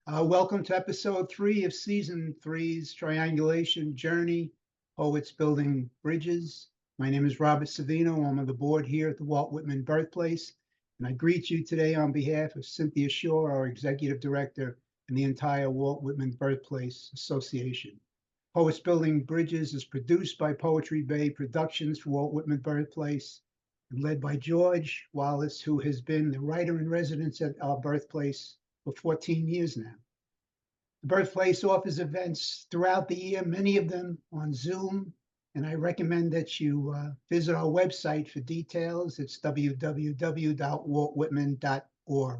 Welcome to episode 3 of season three's Triangulation Journey, Poets Building Bridges. My name is Robert Savino. I'm on the board here at the Walt Whitman Birthplace, and I greet you today on behalf of Cynthia Shore, our executive director, and the entire Walt Whitman Birthplace Association. Poets Building Bridges is produced by Poetry Bay Productions for Walt Whitman Birthplace and led by George Wallace, who has been the writer in residence at our birthplace for 14 years now. The birthplace offers events throughout the year, many of them on Zoom, and I recommend that you visit our website for details. It's www.waltwhitman.org.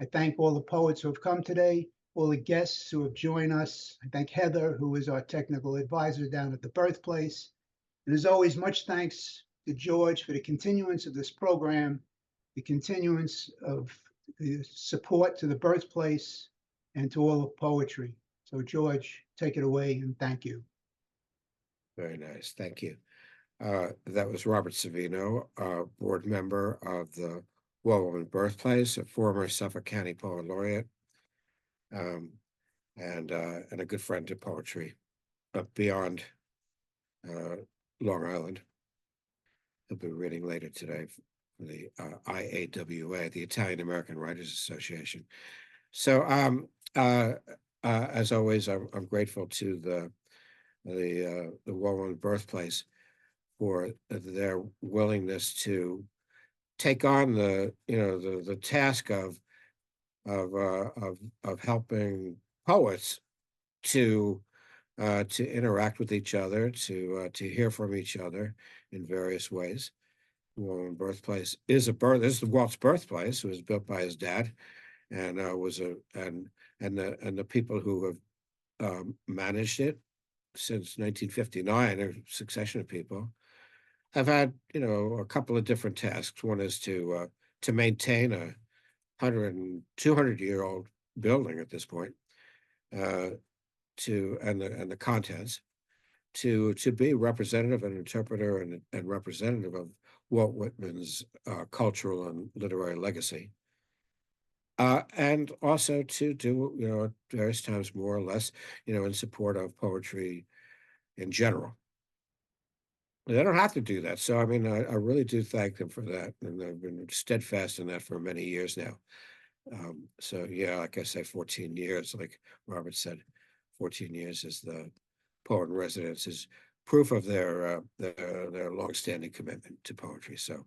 I thank all the poets who have come today, all the guests who have joined us. I thank Heather, who is our technical advisor down at the birthplace. And as always, much thanks to George for the continuance of this program, the continuance of the support to the birthplace and to all of poetry. So George, take it away and thank you. Very nice. Thank you. That was Robert Savino, board member of the Walt Whitman Birthplace, a former Suffolk County Poet Laureate, and a good friend to poetry beyond Long Island. He'll be reading later today from the IAWA, the Italian American Writers Association. So, as always, I'm grateful to the Walt Whitman Birthplace for their willingness to take on the task of helping poets to interact with each other, to hear from each other in various ways. The Walt Whitman Birthplace is this is Walt's birthplace. It was built by his dad, and the people who have managed it since 1959, a succession of people, have had a couple of different tasks. One is to maintain a 200-year-old building at this point, and the contents, to be representative and interpreter and representative of Walt Whitman's cultural and literary legacy. And also to do, at various times, more or less, in support of poetry in general. They don't have to do that. So, I mean, I really do thank them for that. And I've been steadfast in that for many years now. So, yeah, like I say, 14 years, like Robert said, 14 years is the poet in residence, is proof of their longstanding commitment to poetry. So,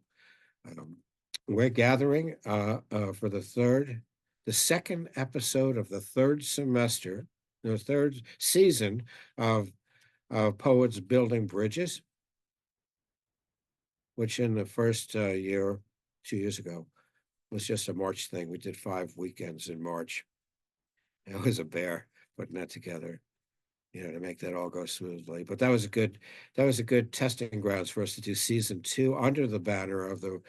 we're gathering for the second episode of the third semester, the third season of Poets Building Bridges, which in the first year, 2 years ago, was just a March thing. We did 5 weekends in March. It was a bear putting that together, to make that all go smoothly. But that was a good testing grounds for us to do season 2 under the banner of the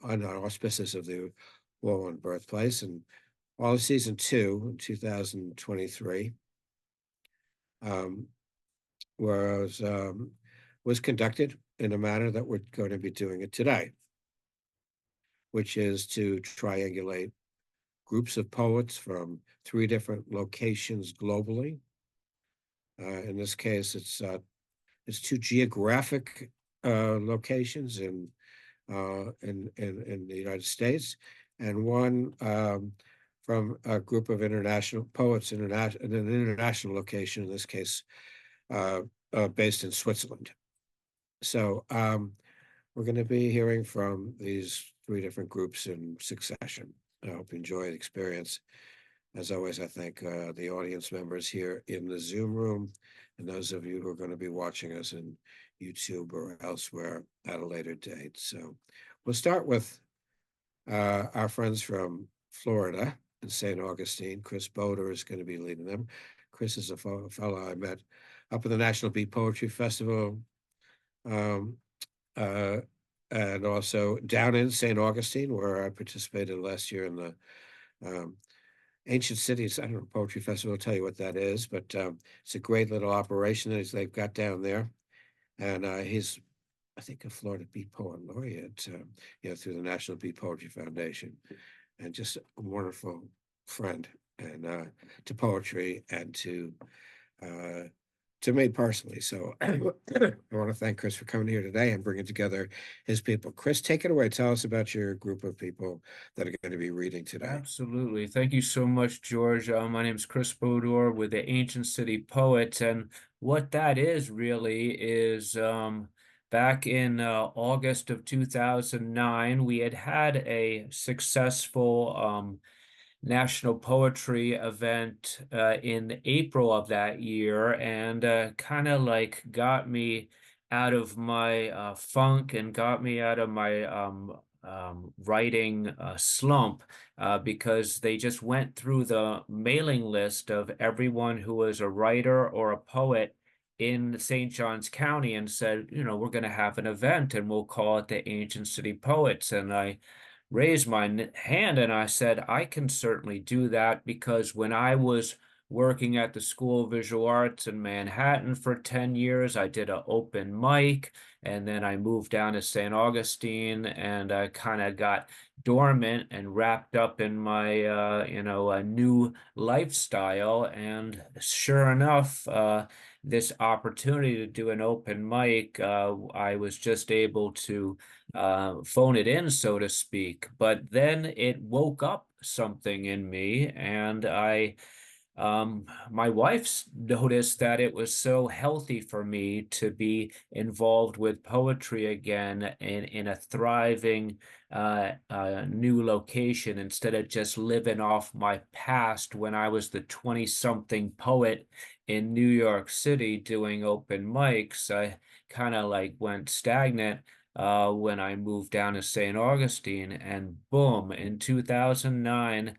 under auspices of the Walt Whitman Birthplace, and all of season 2 in 2023 was conducted in a manner that we're going to be doing it today, which is to triangulate groups of poets from 3 different locations globally. In this case, it's 2 geographic locations in the United States, and one from a group of international poets in an international location, in this case, based in Switzerland. So we're going to be hearing from these 3 different groups in succession. I hope you enjoy the experience. As always, I thank the audience members here in the Zoom room, and those of you who are going to be watching us in YouTube or elsewhere at a later date. So we'll start with our friends from Florida in St. Augustine. Chris Bodor is going to be leading them. Chris is a fellow I met up at the National Beat Poetry Festival, and also down in St. Augustine, where I participated last year in the Ancient Cities, I don't know, Poetry Festival. I'll tell you what that is, but it's a great little operation that they've got down there. And he's, I think, a Florida Beat Poet Laureate, through the National Beat Poetry Foundation, and just a wonderful friend and to poetry and uh, to me personally. So I want to thank Chris for coming here today and bringing together his people. Chris, take it away. Tell us about your group of people that are going to be reading today. Absolutely. Thank you so much, George. My name is Chris Bodor with the Ancient City Poets. And what that is really is back in August of 2009, we had a successful National Poetry event in April of that year, and kind of like got me out of my funk and got me out of my writing slump because they just went through the mailing list of everyone who was a writer or a poet in St. Johns County and said, you know, we're going to have an event and we'll call it the Ancient City Poets. And I raised my hand and I said, I can certainly do that because when I was working at the School of Visual Arts in Manhattan for 10 years, I did an open mic and then I moved down to St. Augustine and I kind of got dormant and wrapped up in my, a new lifestyle. And sure enough, this opportunity to do an open mic, I was just able to phone it in, so to speak. But then it woke up something in me, and my wife's noticed that it was so healthy for me to be involved with poetry again in a thriving new location instead of just living off my past when I was the 20-something poet in New York City doing open mics. I kind of like went stagnant when I moved down to St. Augustine, and boom, in 2009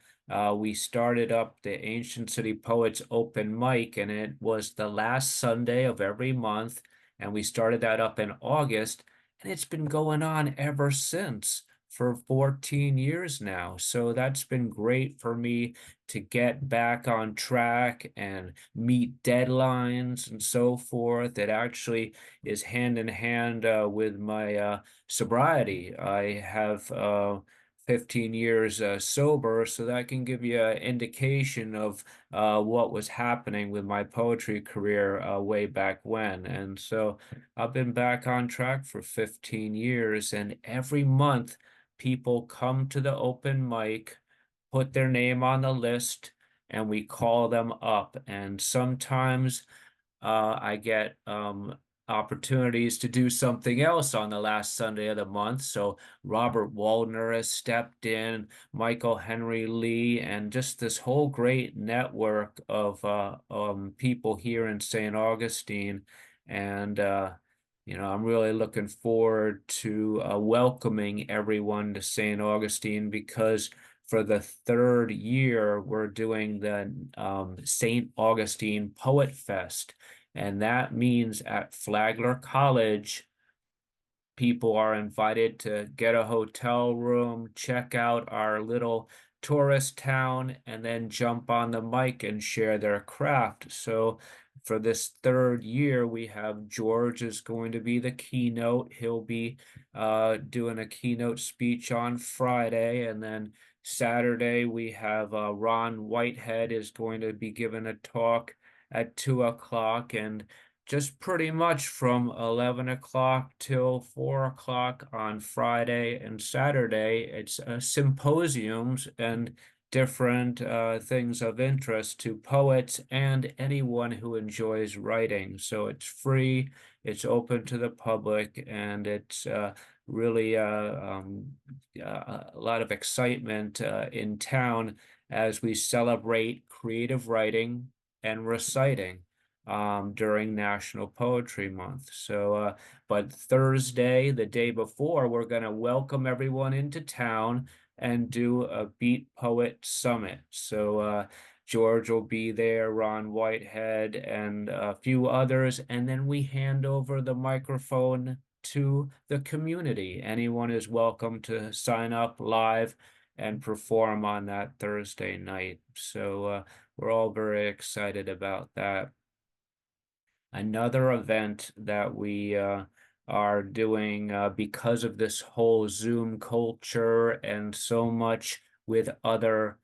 we started up the Ancient City Poets open mic, and it was the last Sunday of every month. And we started that up in August, and it's been going on ever since for 14 years now. So that's been great for me to get back on track and meet deadlines and so forth. It actually is hand in hand with my sobriety. I have 15 years sober, so that can give you an indication of what was happening with my poetry career way back when. And so I've been back on track for 15 years, and every month people come to the open mic, put their name on the list, and we call them up. And sometimes I get opportunities to do something else on the last Sunday of the month. So Robert Waldner has stepped in, Michael Henry Lee, and just this whole great network of people here in St. Augustine. And I'm really looking forward to welcoming everyone to St. Augustine because for the third year, we're doing the St. Augustine Poet Fest. And that means at Flagler College, people are invited to get a hotel room, check out our little tourist town, and then jump on the mic and share their craft. So for this third year, we have George is going to be the keynote. He'll be doing a keynote speech on Friday, and then Saturday we have Ron Whitehead is going to be giving a talk at 2 o'clock, and just pretty much from 11 o'clock till 4 o'clock on Friday and Saturday. It's symposiums and different things of interest to poets and anyone who enjoys writing. So it's free, it's open to the public, and it's really a lot of excitement in town as we celebrate creative writing and reciting during National Poetry Month. So, but Thursday, the day before, we're going to welcome everyone into town and do a Beat Poet Summit. So, George will be there, Ron Whitehead, and a few others, and then we hand over the microphone to the community. Anyone is welcome to sign up live and perform on that Thursday night. So, we're all very excited about that. Another event that we are doing because of this whole Zoom culture and so much with other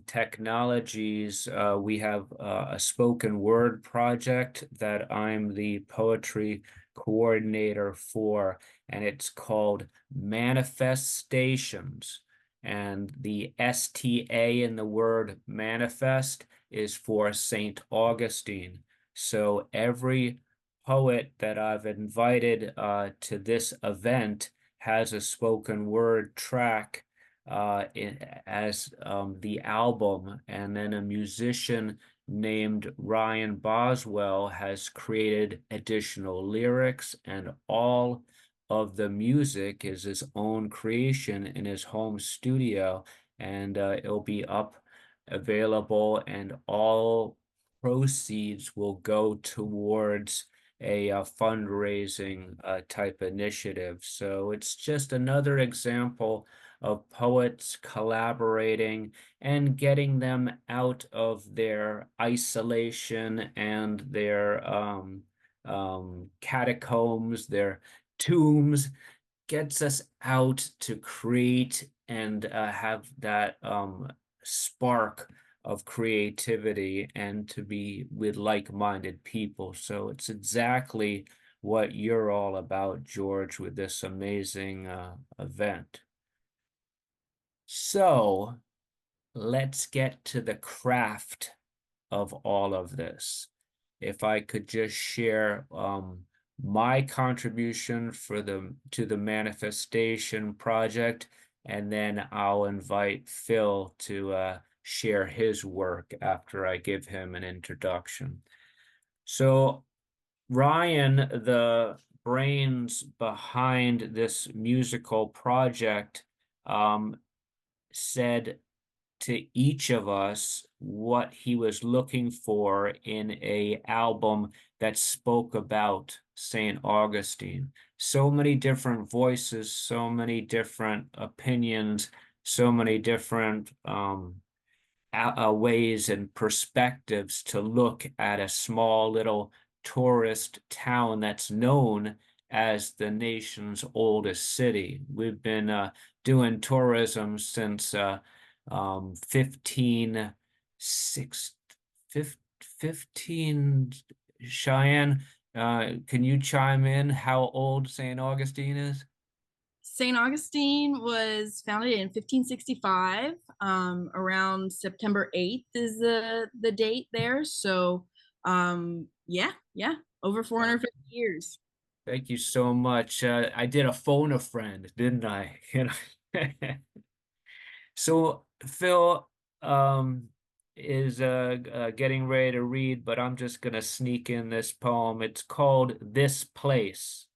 technologies. We have a spoken word project that I'm the poetry coordinator for, and it's called Manifestations. And the STA in the word manifest is for St. Augustine. So every poet that I've invited to this event has a spoken word track as the album, and then a musician named Ryan Boswell has created additional lyrics, and all of the music is his own creation in his home studio, and it'll be up available, and all proceeds will go towards a fundraising type initiative. So it's just another example of poets collaborating and getting them out of their isolation and their catacombs, their tombs, gets us out to create and have that spark of creativity and to be with like-minded people. So it's exactly what you're all about, George, with this amazing event. So let's get to the craft of all of this. If I could just share my contribution to the manifestation project, and then I'll invite Phil to share his work after I give him an introduction. So Ryan, the brains behind this musical project, said to each of us what he was looking for in a album that spoke about St. Augustine. So many different voices, so many different opinions, so many different ways and perspectives to look at a small little tourist town that's known as the nation's oldest city. We've been doing tourism since 15 Cheyenne. Can you chime in how old St. Augustine is? St. Augustine was founded in 1565. Around September 8th is the date there. So yeah, over 450 years. Thank you so much. I did a phone a friend, didn't I? You know. So Phil is getting ready to read, but I'm just gonna sneak in this poem. It's called This Place.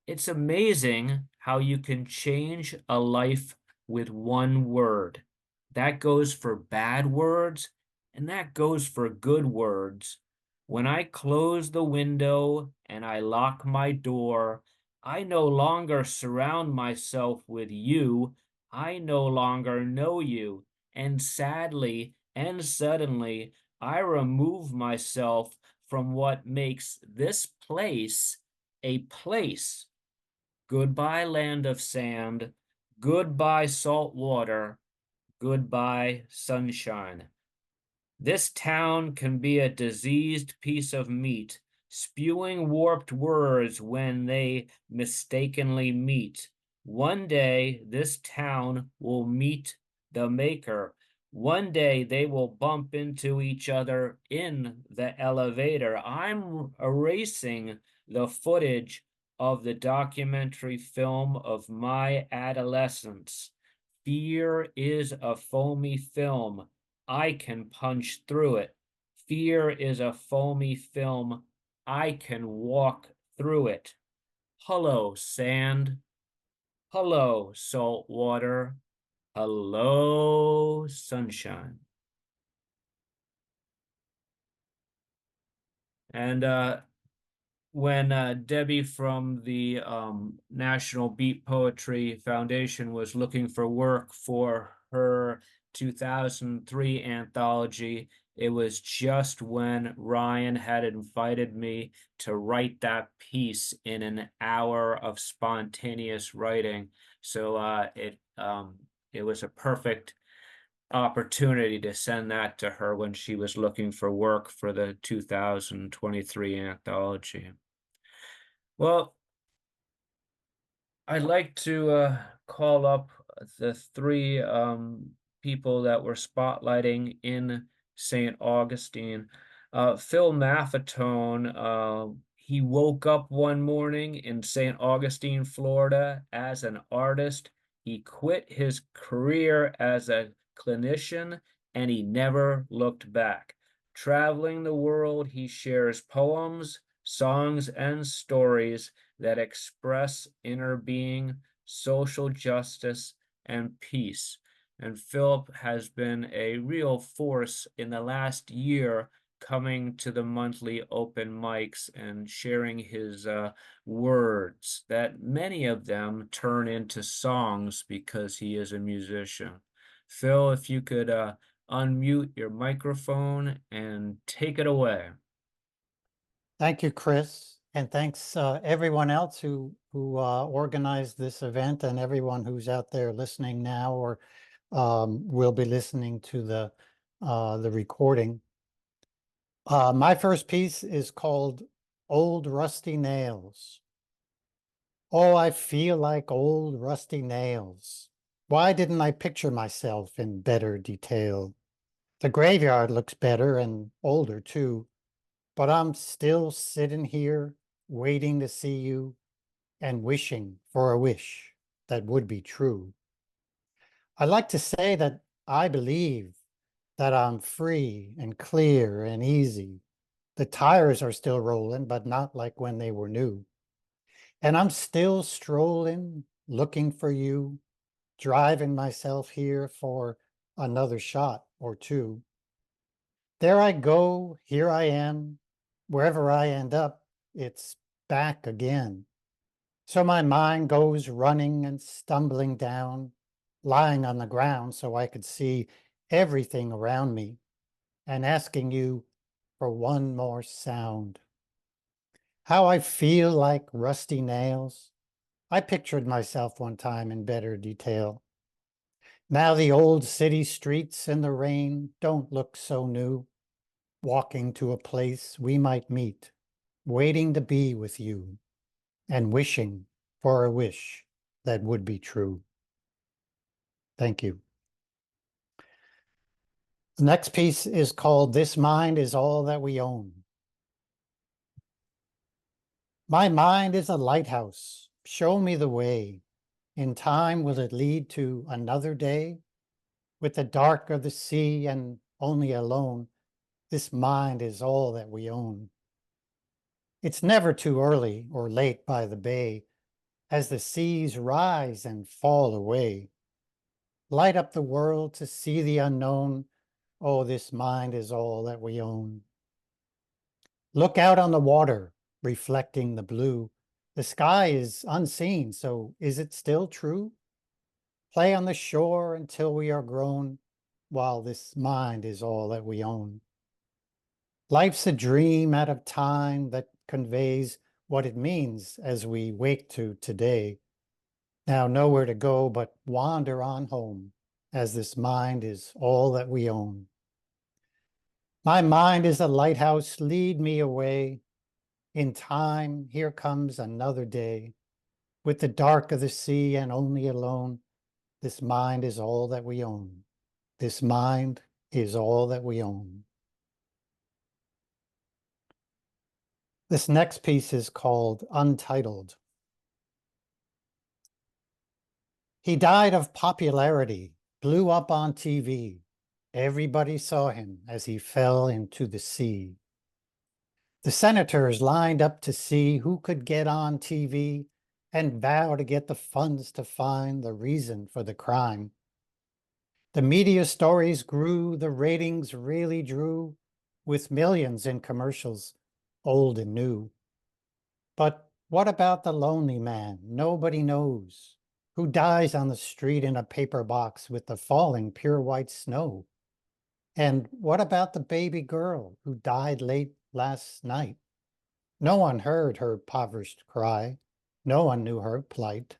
It's amazing how you can change a life with one word. That goes for bad words, and that goes for good words. When I close the window and I lock my door, I no longer surround myself with you. I no longer know you. And sadly and suddenly, I remove myself from what makes this place a place. Goodbye, land of sand. Goodbye, salt water. Goodbye, sunshine. This town can be a diseased piece of meat, spewing warped words when they mistakenly meet. One day, this town will meet the maker. One day, they will bump into each other in the elevator. I'm erasing the footage of the documentary film of my adolescence. Fear is a foamy film. I can punch through it. Fear is a foamy film. I can walk through it. Hello, sand. Hello, salt water. Hello, sunshine. And when Debbie from the National Beat Poetry Foundation was looking for work for her 2003 anthology, it was just when Ryan had invited me to write that piece in an hour of spontaneous writing. So it was a perfect opportunity to send that to her when she was looking for work for the 2023 anthology. Well, I'd like to call up the three people that were spotlighting in St. Augustine. Phil Maffetone, he woke up one morning in St. Augustine, Florida as an artist. He quit his career as a clinician and he never looked back. Traveling the world, he shares poems, songs, and stories that express inner being, social justice, and peace. And Philip has been a real force in the last year coming to the monthly open mics and sharing his words that many of them turn into songs because he is a musician. Phil, if you could unmute your microphone and take it away. Thank you, Chris, and thanks everyone else who organized this event, and everyone who's out there listening now or will be listening to the recording. My first piece is called "Old Rusty Nails." Oh, I feel like old rusty nails. Why didn't I picture myself in better detail? The graveyard looks better and older too. But I'm still sitting here waiting to see you and wishing for a wish that would be true. I like to say that I believe that I'm free and clear and easy. The tires are still rolling, but not like when they were new. And I'm still strolling, looking for you, driving myself here for another shot or two. There I go, here I am. Wherever I end up, it's back again. So my mind goes running and stumbling down, lying on the ground so I could see everything around me, and asking you for one more sound. How I feel like rusty nails. I pictured myself one time in better detail. Now the old city streets in the rain don't look so new. Walking to a place we might meet, waiting to be with you, and wishing for a wish that would be true. Thank you. The next piece is called "This Mind is All That We Own." My mind is a lighthouse. Show me the way. In time, will it lead to another day? With the dark of the sea and only alone, this mind is all that we own. It's never too early or late by the bay, as the seas rise and fall away. Light up the world to see the unknown. Oh, this mind is all that we own. Look out on the water, reflecting the blue. The sky is unseen, so is it still true? Play on the shore until we are grown, while this mind is all that we own. Life's a dream out of time that conveys what it means as we wake to today. Now nowhere to go but wander on home, as this mind is all that we own. My mind is a lighthouse, lead me away. In time, here comes another day. With the dark of the sea and only alone, this mind is all that we own. This mind is all that we own. This next piece is called Untitled. He died of popularity, blew up on TV. Everybody saw him as he fell into the sea. The senators lined up to see who could get on TV and vow to get the funds to find the reason for the crime. The media stories grew, the ratings really drew, with millions in commercials, old and new. But what about the lonely man nobody knows, who dies on the street in a paper box with the falling pure white snow? And what about the baby girl who died late last night? No one heard her impoverished cry. No one knew her plight.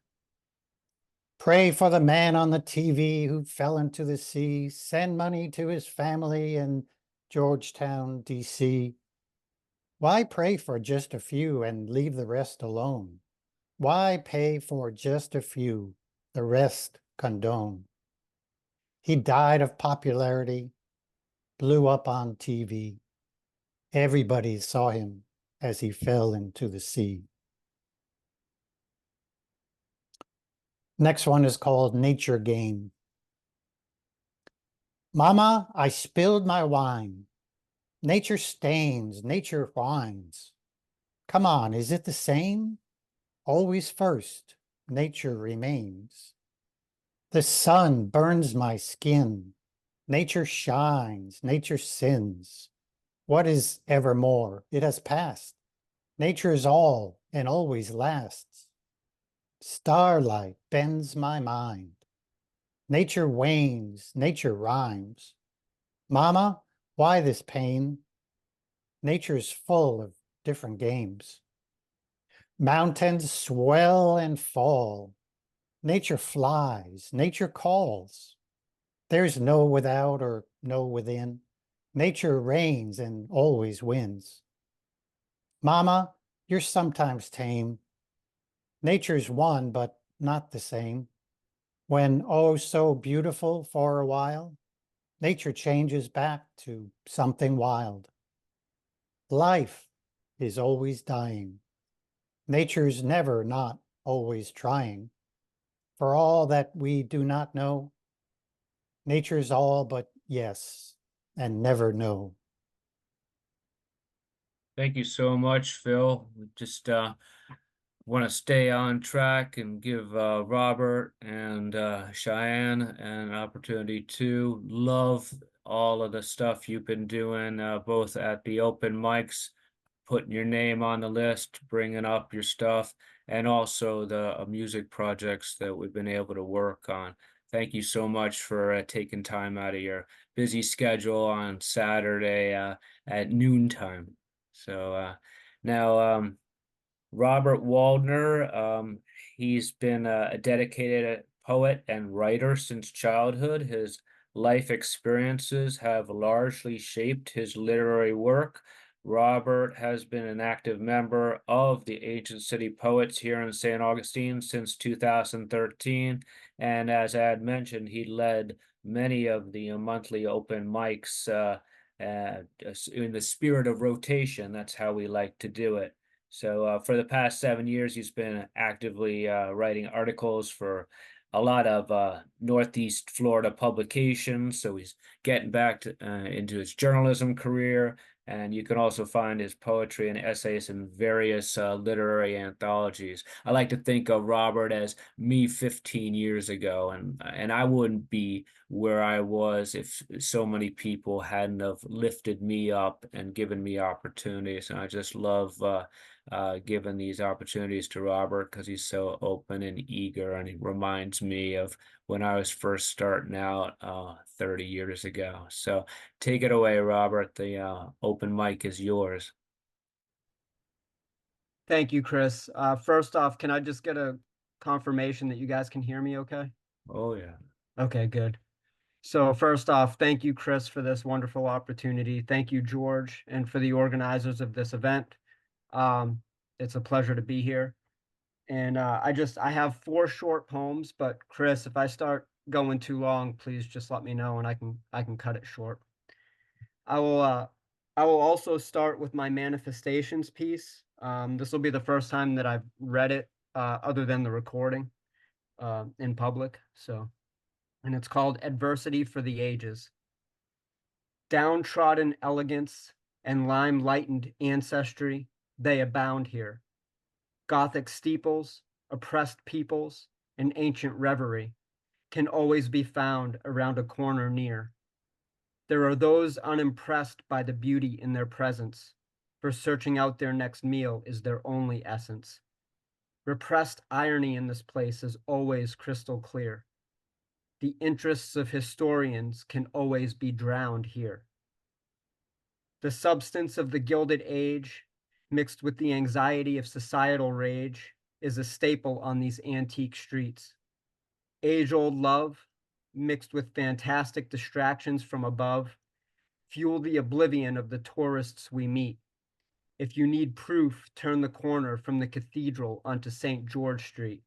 Pray for the man on the TV who fell into the sea. Send money to his family in Georgetown, D.C. Why pray for just a few and leave the rest alone? Why pay for just a few, the rest condone? He died of popularity, blew up on TV. Everybody saw him as he fell into the sea. Next one is called Nature Game. Mama, I spilled my wine. Nature stains, nature whines. Come on, is it the same? Always first, nature remains. The sun burns my skin. Nature shines, nature sins. What is evermore? It has passed. Nature is all and always lasts. Starlight bends my mind. Nature wanes, nature rhymes. Mama, why this pain? Nature's full of different games. Mountains swell and fall. Nature flies, nature calls. There's no without or no within. Nature reigns and always wins. Mama, you're sometimes tame. Nature's one, but not the same. When oh so beautiful for a while, nature changes back to something wild. Life is always dying. Nature's never not always trying. For all that we do not know, nature's all but yes and never no. Thank you so much, Phil. We just want to stay on track and give Robert and Cheyenne an opportunity to love all of the stuff you've been doing, both at the open mics, putting your name on the list, bringing up your stuff, and also the music projects that we've been able to work on. Thank you so much for taking time out of your busy schedule on Saturday at noontime. So now, Robert Waldner, he's been a dedicated poet and writer since childhood. His life experiences have largely shaped his literary work. Robert has been an active member of the Ancient City Poets here in St. Augustine since 2013. And as I had mentioned, he led many of the monthly open mics in the spirit of rotation. That's how we like to do it. So for the past 7 years, he's been actively writing articles for a lot of Northeast Florida publications. So he's getting back into his journalism career. And you can also find his poetry and essays in various literary anthologies. I like to think of Robert as me 15 years ago, and I wouldn't be where I was if so many people hadn't have lifted me up and given me opportunities. And I just love giving these opportunities to Robert because he's so open and eager, and he reminds me of when I was first starting out 30 years ago. So take it away, Robert. The open mic is yours. Thank you, Chris. First off, can I just get a confirmation that you guys can hear me okay? Oh, yeah. Okay, good. So first off, thank you, Chris, for this wonderful opportunity. Thank you, George, and for the organizers of this event. It's a pleasure to be here. And I have 4 short poems, but Chris, if I start going too long, please just let me know and I can cut it short. I will also start with my manifestations piece. This will be the first time that I've read it other than the recording in public. And it's called Adversity for the Ages. Downtrodden elegance and lime-lightened ancestry, they abound here. Gothic steeples, oppressed peoples, and ancient reverie can always be found around a corner near. There are those unimpressed by the beauty in their presence, for searching out their next meal is their only essence. Repressed irony in this place is always crystal clear. The interests of historians can always be drowned here. The substance of the Gilded Age, mixed with the anxiety of societal rage, is a staple on these antique streets. Age-old love, mixed with fantastic distractions from above, fuel the oblivion of the tourists we meet. If you need proof, turn the corner from the cathedral onto St. George Street.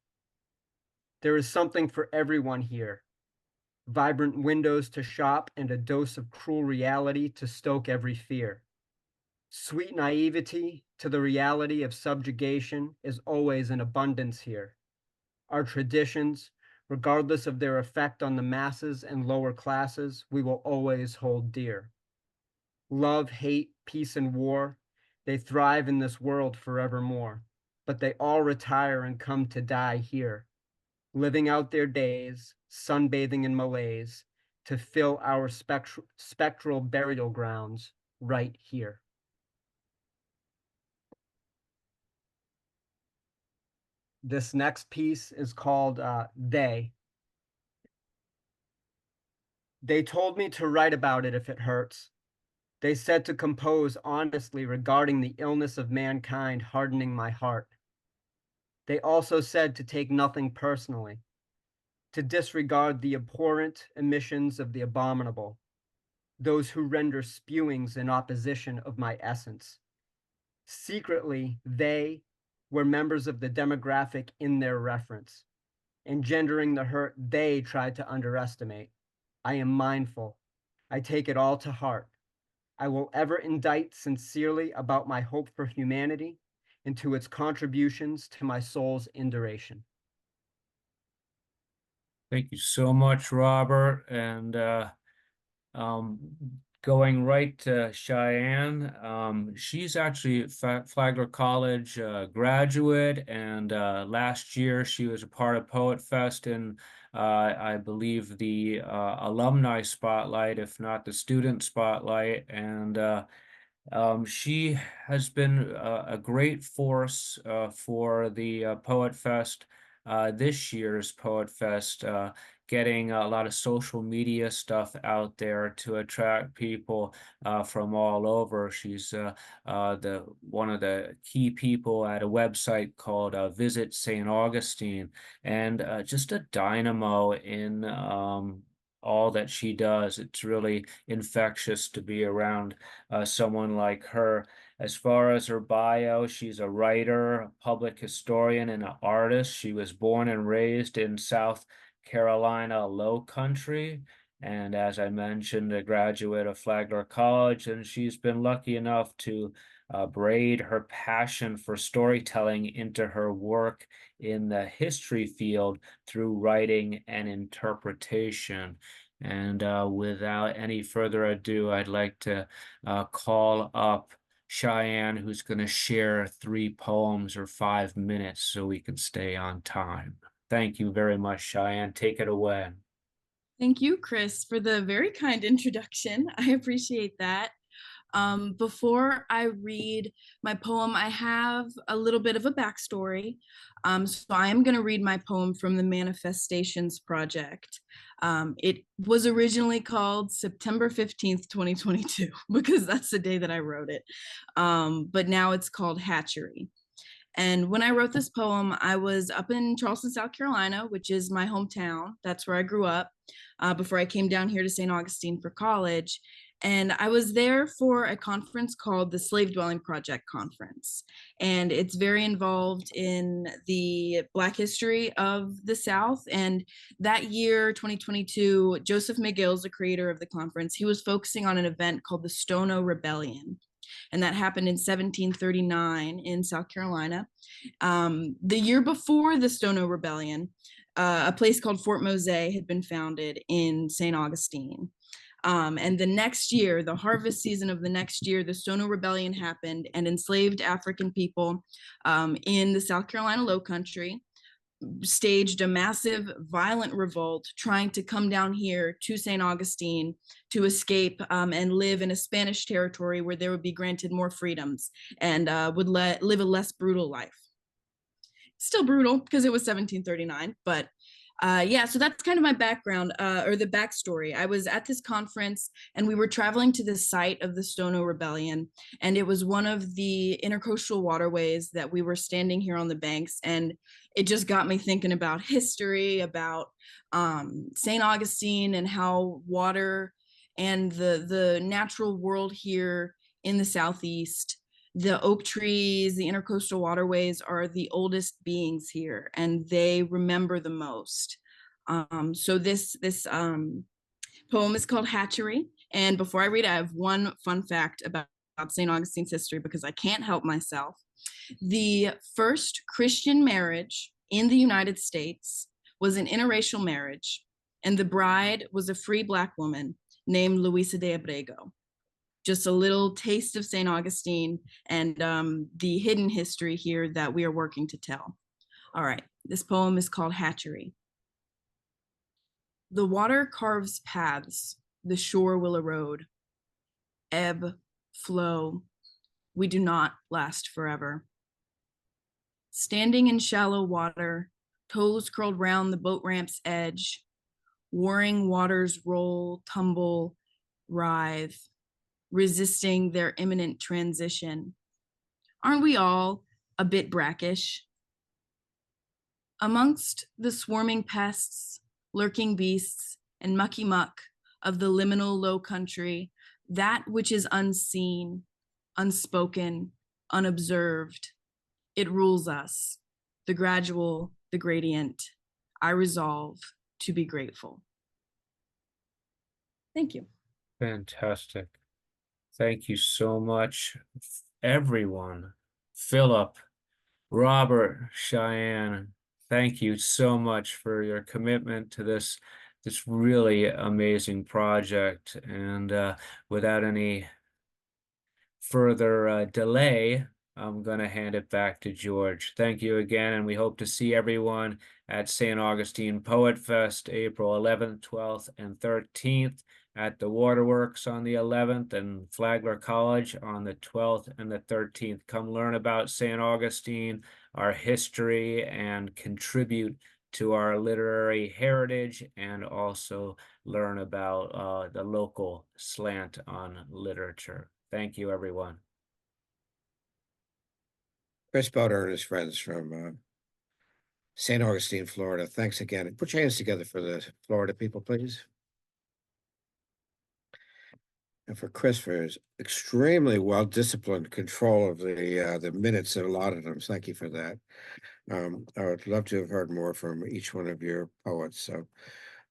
There is something for everyone here. Vibrant windows to shop and a dose of cruel reality to stoke every fear. Sweet naivety to the reality of subjugation is always in abundance here. Our traditions, regardless of their effect on the masses and lower classes, we will always hold dear. Love, hate, peace, and war, they thrive in this world forevermore, but they all retire and come to die here, living out their days, sunbathing in malaise, to fill our spectral burial grounds right here. This next piece is called They. They told me to write about it if it hurts. They said to compose honestly regarding the illness of mankind hardening my heart. They also said to take nothing personally, to disregard the abhorrent emissions of the abominable, those who render spewings in opposition of my essence. Secretly, they were members of the demographic in their reference, engendering the hurt they tried to underestimate. I am mindful. I take it all to heart. I will ever indict sincerely about my hope for humanity and to its contributions to my soul's induration. Thank you so much, Robert. And going right to Cheyenne, she's actually Flagler College graduate, and last year she was a part of Poet Fest in, I believe, the alumni spotlight, if not the student spotlight, and she has been a great force for the Poet Fest, this year's Poet Fest, getting a lot of social media stuff out there to attract people from all over. She's one of the key people at a website called Visit St. Augustine, and just a dynamo in all that she does. It's really infectious to be around someone like her. As far as her bio, she's a writer, a public historian, and an artist. She was born and raised in South Carolina Low Country, and as I mentioned, a graduate of Flagler College, and she's been lucky enough to braid her passion for storytelling into her work in the history field through writing and interpretation. And without any further ado, I'd like to call up Cheyenne, who's going to share 3 poems or 5 minutes so we can stay on time. Thank you very much, Cheyenne. Take it away. Thank you, Chris, for the very kind introduction. I appreciate that. Before I read my poem, I have a little bit of a backstory. So I am going to read my poem from the Manifestations Project. It was originally called September 15th, 2022, because that's the day that I wrote it. But now it's called Hatchery. And when I wrote this poem, I was up in Charleston, South Carolina, which is my hometown. That's where I grew up before I came down here to St. Augustine for college. And I was there for a conference called the Slave Dwelling Project Conference. And it's very involved in the Black history of the South. And that year, 2022, Joseph McGill's the creator of the conference. He was focusing on an event called the Stono Rebellion. And that happened in 1739 in South Carolina. The year before the Stono Rebellion, a place called Fort Mose had been founded in St. Augustine. And the next year, the harvest season of the next year, the Stono Rebellion happened and enslaved African people in the South Carolina Low Country staged a massive violent revolt trying to come down here to St. Augustine to escape and live in a Spanish territory where they would be granted more freedoms and would live a less brutal life. Still brutal because it was 1739, but Yeah, so that's kind of my background, or the backstory. I was at this conference and we were traveling to the site of the Stono Rebellion, and it was one of the intercoastal waterways that we were standing here on the banks, and it just got me thinking about history, about St. Augustine and how water and the natural world here in the Southeast, the oak trees, the intercoastal waterways are the oldest beings here, and they remember the most. So this poem is called Hatchery. And before I read it, I have one fun fact about St. Augustine's history because I can't help myself. The first Christian marriage in the United States was an interracial marriage, and the bride was a free Black woman named Luisa de Abrego. Just a little taste of St. Augustine and the hidden history here that we are working to tell. All right, this poem is called Hatchery. The water carves paths, the shore will erode. Ebb, flow, we do not last forever. Standing in shallow water, toes curled round the boat ramp's edge, warring waters roll, tumble, writhe, resisting their imminent transition. Aren't we all a bit brackish? Amongst the swarming pests, lurking beasts, and mucky muck of the liminal low country, that which is unseen, unspoken, unobserved, it rules us, the gradual, the gradient. I resolve to be grateful. Thank you. Fantastic. Thank you so much, everyone. Philip, Robert, Cheyenne, thank you so much for your commitment to this really amazing project. And without any further delay, I'm going to hand it back to George. Thank you again, and we hope to see everyone at St. Augustine Poet Fest, April 11th, 12th, and 13th, at the Waterworks on the 11th, and Flagler College on the 12th and the 13th. Come learn about St. Augustine, our history, and contribute to our literary heritage, and also learn about the local slant on literature. Thank you, everyone. Chris Bodor and his friends from St. Augustine, Florida. Thanks again. Put your hands together for the Florida people, please. And for Chris for his extremely well-disciplined control of the minutes that allotted him. Thank you for that. I would love to have heard more from each one of your poets. So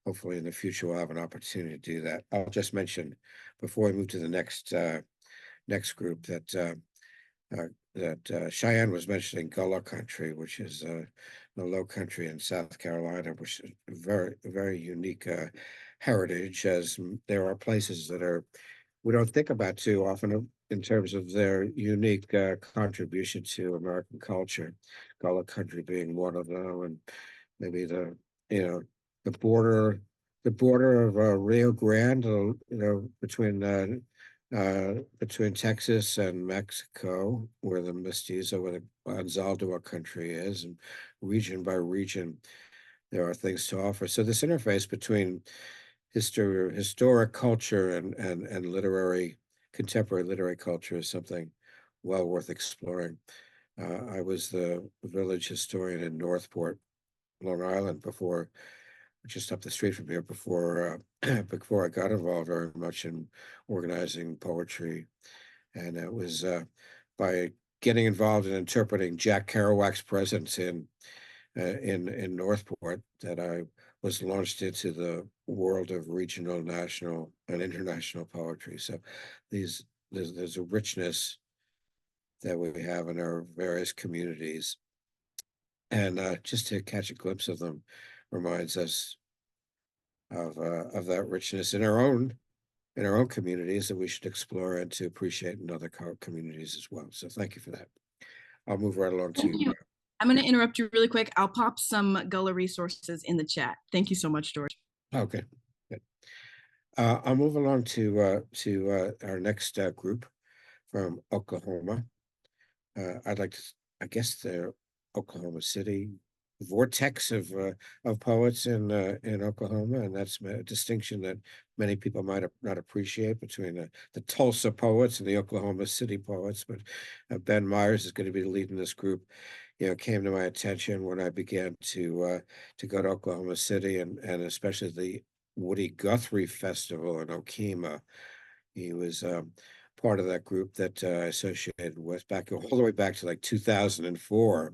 hopefully in the future we'll have an opportunity to do that. I'll just mention before we move to the next group that Cheyenne was mentioning Gullah country, which is the low country in South Carolina, which is very, very unique heritage, as there are places that we don't think about too often in terms of their unique contribution to American culture. Gullah country being one of them, and maybe the border of Rio Grande, between Texas and Mexico, where the Mestizo, where the Anzaldúa country is, and region by region, there are things to offer. So this interface between historic culture and contemporary literary culture is something well worth exploring. I was the village historian in Northport, Long Island, just up the street from here, before I got involved very much in organizing poetry. And it was by getting involved in interpreting Jack Kerouac's presence in Northport that I was launched into the world of regional, national, and international poetry. So there's a richness that we have in our various communities, and just to catch a glimpse of them reminds us of that richness in our own communities that we should explore and to appreciate in other communities as well. So thank you for that. I'll move right along to. I'm going to interrupt you really quick. I'll pop some Gullah resources in the chat. Thank you so much, George. Okay, good. I'll move along to our next group from Oklahoma. I'd like to, I guess they're Oklahoma City, vortex of poets in Oklahoma, and that's a distinction that many people might not appreciate between the Tulsa poets and the Oklahoma City poets. But Ben Myers is going to be leading this group. Came to my attention when I began to go to Oklahoma City, and especially the Woody Guthrie Festival in Okemah. He was part of that group that I associated with all the way back to like 2004,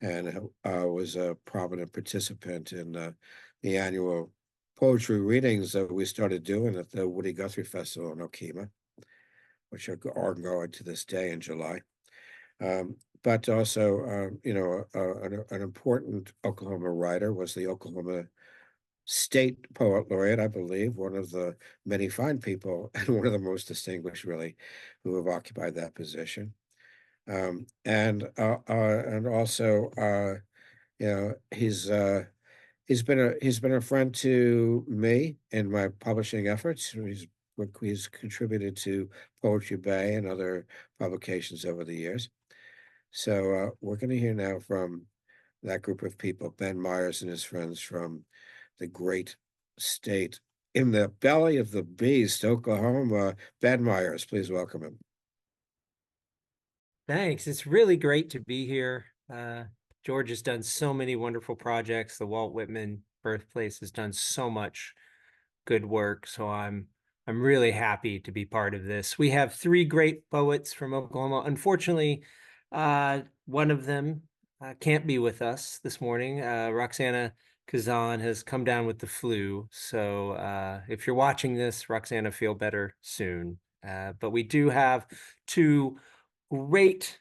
and was a prominent participant in the annual poetry readings that we started doing at the Woody Guthrie Festival in Okemah, which are ongoing to this day in July. But also, an important Oklahoma writer was the Oklahoma State Poet Laureate, I believe, one of the many fine people and one of the most distinguished, really, who have occupied that position. And also, he's been a friend to me in my publishing efforts. He's contributed to Poetry Bay and other publications over the years. So we're going to hear now from that group of people, Ben Myers and his friends from the great state in the belly of the beast, Oklahoma. Ben Myers, please welcome him. Thanks. It's really great to be here. George has done so many wonderful projects. The Walt Whitman Birthplace has done so much good work. So I'm really happy to be part of this. We have three great poets from Oklahoma. Unfortunately, one of them can't be with us this morning. Roxana Kazan has come down with the flu. So if you're watching this, Roxana, feel better soon. But we do have two great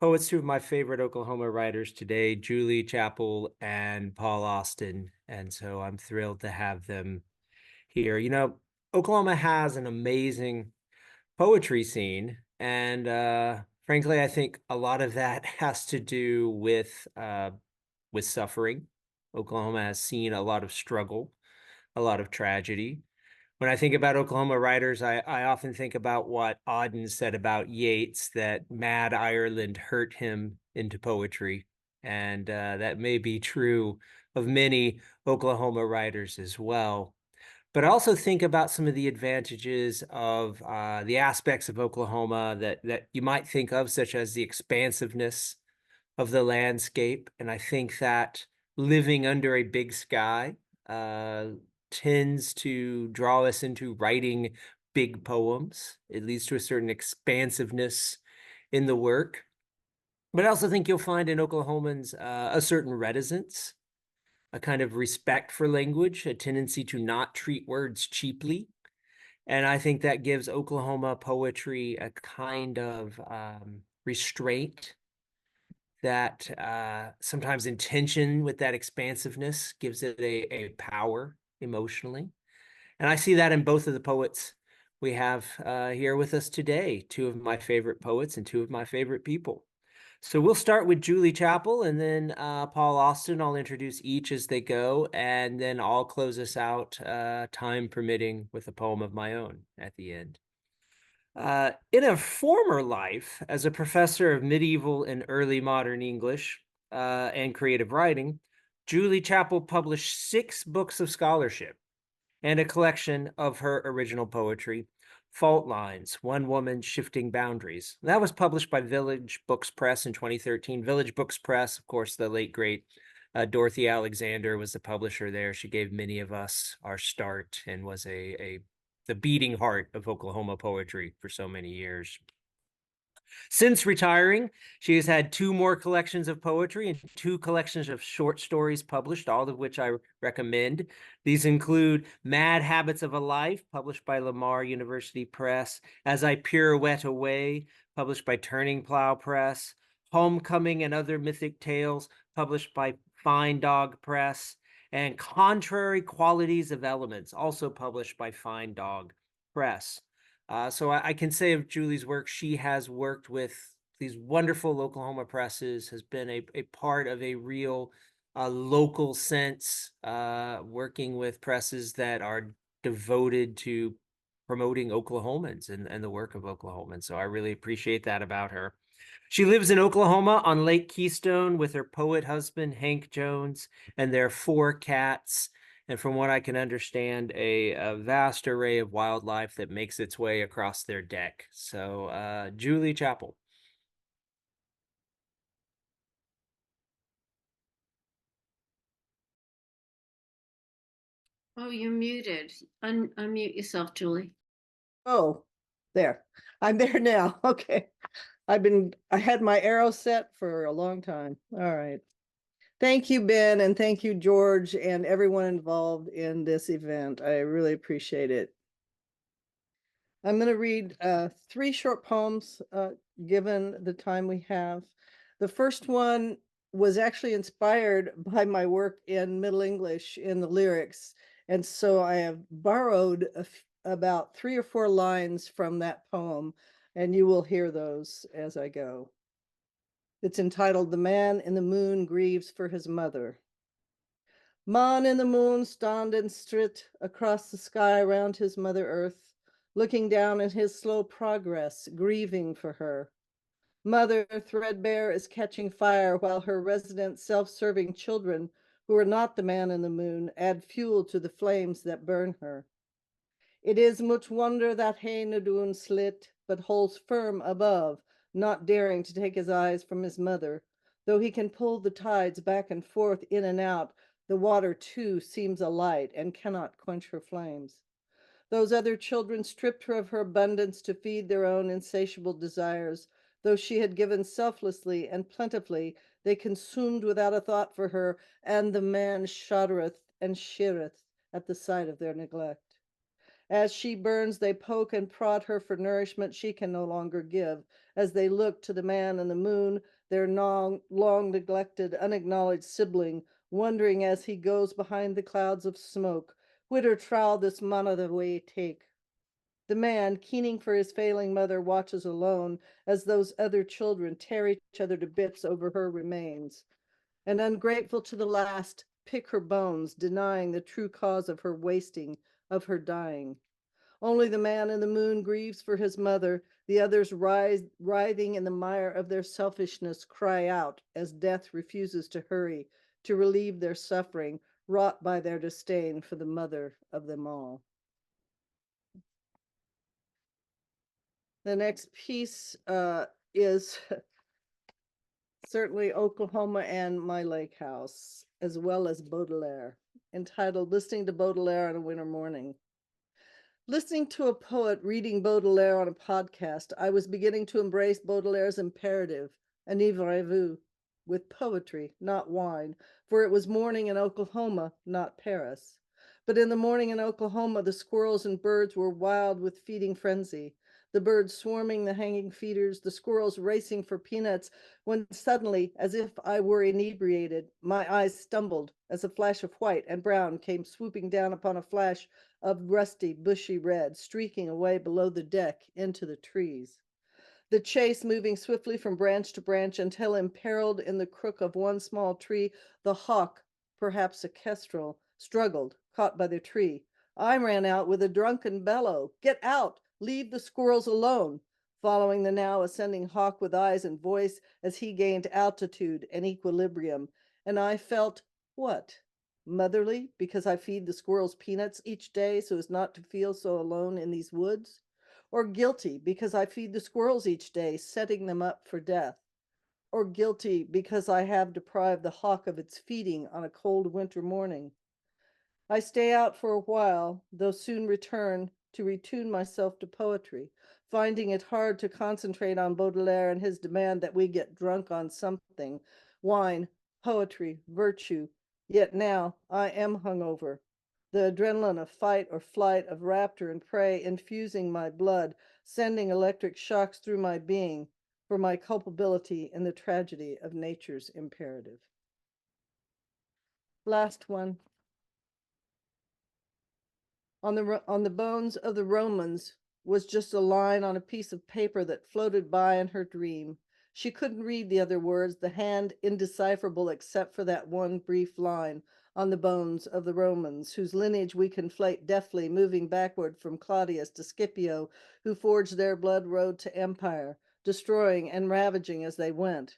poets, two of my favorite Oklahoma writers today, Julie Chappell and Paul Austin. And so I'm thrilled to have them here. Oklahoma has an amazing poetry scene. And frankly, I think a lot of that has to do with suffering. Oklahoma has seen a lot of struggle, a lot of tragedy. When I think about Oklahoma writers, I often think about what Auden said about Yeats, that mad Ireland hurt him into poetry. And that may be true of many Oklahoma writers as well. But I also think about some of the advantages of the aspects of Oklahoma that you might think of, such as the expansiveness of the landscape. And I think that living under a big sky tends to draw us into writing big poems. It leads to a certain expansiveness in the work. But I also think you'll find in Oklahomans a certain reticence, a kind of respect for language, a tendency to not treat words cheaply. And I think that gives Oklahoma poetry a kind of restraint that sometimes in tension with that expansiveness gives it a power emotionally. And I see that in both of the poets we have here with us today, two of my favorite poets and two of my favorite people. So we'll start with Julie Chappell and then Paul Austin. I'll introduce each as they go, and then I'll close us out, time permitting, with a poem of my own at the end. In a former life as a professor of medieval and early modern English and creative writing, Julie Chappell published 6 books of scholarship and a collection of her original poetry, Fault Lines, One Woman Shifting Boundaries. That was published by Village Books Press in 2013. Village Books Press, of course, the late, great Dorothy Alexander was the publisher there. She gave many of us our start and was the beating heart of Oklahoma poetry for so many years. Since retiring, she has had 2 more collections of poetry and 2 collections of short stories published, all of which I recommend. These include Mad Habits of a Life, published by Lamar University Press, As I Pirouette Away, published by Turning Plow Press, Homecoming and Other Mythic Tales, published by Fine Dog Press, and Contrary Qualities of Elements, also published by Fine Dog Press. So I can say of Julie's work, she has worked with these wonderful Oklahoma presses, has been a part of a real local sense, working with presses that are devoted to promoting Oklahomans and the work of Oklahomans. So I really appreciate that about her. She lives in Oklahoma on Lake Keystone with her poet husband, Hank Jones, and their 4 cats. And from what I can understand, a vast array of wildlife that makes its way across their deck. So, Julie Chappell. Oh, you're muted. Unmute yourself, Julie. Oh, there. I'm there now. Okay. I had my arrow set for a long time. All right. Thank you, Ben, and thank you, George, and everyone involved in this event. I really appreciate it. I'm going to read 3 short poems, given the time we have. The first one was actually inspired by my work in Middle English in the lyrics. And so I have borrowed about 3 or 4 lines from that poem, and you will hear those as I go. It's entitled, "The Man in the Moon Grieves for His Mother." Man in the moon standing straight across the sky around his Mother Earth, looking down at his slow progress, grieving for her. Mother Threadbare is catching fire while her resident self-serving children, who are not the man in the moon, add fuel to the flames that burn her. It is much wonder that Hay Nadoon slit, but holds firm above, not daring to take his eyes from his mother. Though he can pull the tides back and forth, in and out, the water too seems alight and cannot quench her flames. Those other children stripped her of her abundance to feed their own insatiable desires. Though she had given selflessly and plentifully, they consumed without a thought for her, and the man shuddereth and shirreth at the sight of their neglect. As she burns, they poke and prod her for nourishment she can no longer give. As they look to the man in the moon, their long neglected, unacknowledged sibling, wondering as he goes behind the clouds of smoke, whither trow this man o' the way take. The man, keening for his failing mother, watches alone as those other children tear each other to bits over her remains, and ungrateful to the last, pick her bones, denying the true cause of her wasting, of her dying. Only the man in the moon grieves for his mother. The others, writhing in the mire of their selfishness, cry out as death refuses to hurry to relieve their suffering, wrought by their disdain for the mother of them all. The next piece is certainly Oklahoma and My Lake House, as well as Baudelaire, entitled "Listening to Baudelaire on a Winter Morning." Listening to a poet reading Baudelaire on a podcast, I was beginning to embrace Baudelaire's imperative, an ivre-vu, with poetry, not wine, for it was morning in Oklahoma, not Paris. But in the morning in Oklahoma, the squirrels and birds were wild with feeding frenzy. The birds swarming the hanging feeders, the squirrels racing for peanuts, when suddenly, as if I were inebriated, my eyes stumbled as a flash of white and brown came swooping down upon a flash of rusty, bushy red, streaking away below the deck into the trees. The chase moving swiftly from branch to branch until, imperiled in the crook of one small tree, the hawk, perhaps a kestrel, struggled, caught by the tree. I ran out with a drunken bellow, "Get out! Leave the squirrels alone!" following the now ascending hawk with eyes and voice as he gained altitude and equilibrium. And I felt what? Motherly, because I feed the squirrels peanuts each day so as not to feel so alone in these woods? Or guilty because I feed the squirrels each day, setting them up for death? Or guilty because I have deprived the hawk of its feeding on a cold winter morning? I stay out for a while, though soon return to retune myself to poetry, finding it hard to concentrate on Baudelaire and his demand that we get drunk on something, wine, poetry, virtue. Yet now I am hungover, the adrenaline of fight or flight, of raptor and prey infusing my blood, sending electric shocks through my being for my culpability in the tragedy of nature's imperative. Last one. On the bones of the Romans was just a line on a piece of paper that floated by in her dream. She couldn't read the other words, the hand indecipherable except for that one brief line. on the bones of the Romans, whose lineage we conflate deftly, moving backward from Claudius to Scipio, who forged their blood road to empire, destroying and ravaging as they went.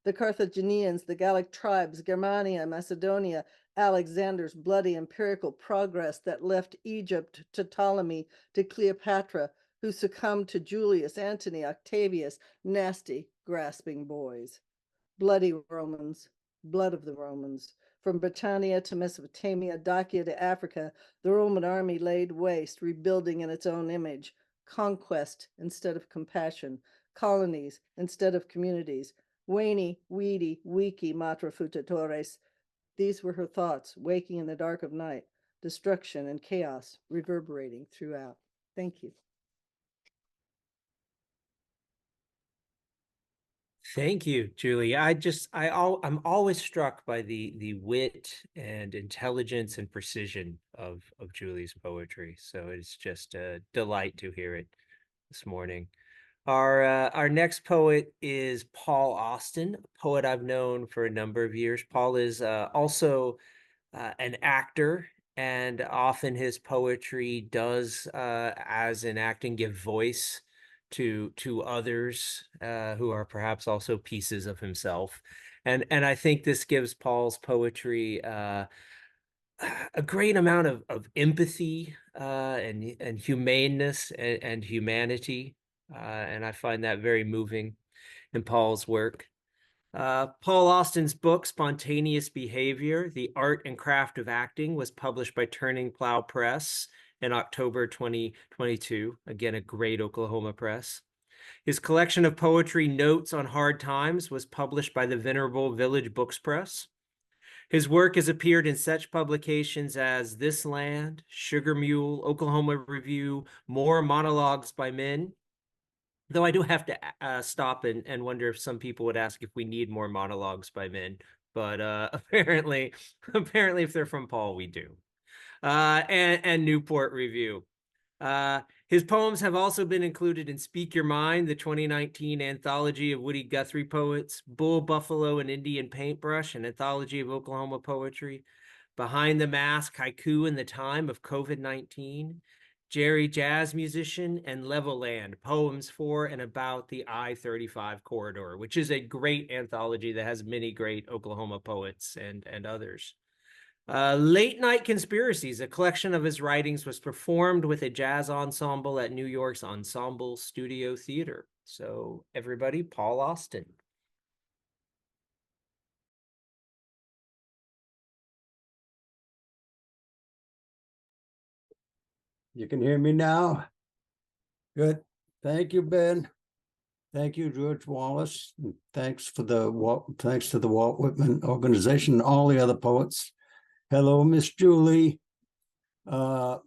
The Carthaginians, the Gallic tribes, Germania, Macedonia, Alexander's bloody empirical progress that left Egypt to Ptolemy, to Cleopatra, who succumbed to Julius, Antony, Octavius, nasty, grasping boys. Bloody Romans, blood of the Romans. From Britannia to Mesopotamia, Dacia to Africa, the Roman army laid waste, rebuilding in its own image. Conquest instead of compassion, colonies instead of communities. Veni, vidi, vici, matra futatores. These were her thoughts, waking in the dark of night, destruction and chaos reverberating throughout. Thank you. Thank you, Julie. I'm always struck by the wit and intelligence and precision of Julie's poetry. So it's just a delight to hear it this morning. Our next poet is Paul Austen, a poet I've known for a number of years. Paul is also an actor, and often his poetry does, as in acting, give voice to others who are perhaps also pieces of himself. And I think this gives Paul's poetry a great amount of empathy and humaneness and humanity. And I find that very moving in Paul's work. Paul Austen's book, Spontaneous Behavior, The Art and Craft of Acting, was published by Turning Plow Press in October 2022. Again, a great Oklahoma press. His collection of poetry, Notes on Hard Times, was published by the Venerable Village Books Press. His work has appeared in such publications as This Land, Sugar Mule, Oklahoma Review, More Monologues by Men. Though I do have to stop and wonder if some people would ask if we need more monologues by men. But apparently if they're from Paul, we do. And Newport Review. His poems have also been included in Speak Your Mind, the 2019 anthology of Woody Guthrie poets, Bull, Buffalo, and Indian Paintbrush, an anthology of Oklahoma poetry, Behind the Mask, Haiku in the Time of COVID-19, Jerry Jazz Musician, and Levelland, poems for and about the I-35 corridor, which is a great anthology that has many great Oklahoma poets and others. Late Night Conspiracies, a collection of his writings, was performed with a jazz ensemble at New York's Ensemble Studio Theater. So everybody, Paul Austen. You can hear me now? Good. Thank you, Ben. Thank you, George Wallace. And thanks to the Walt Whitman organization and all the other poets. Hello, Miss Julie. I'm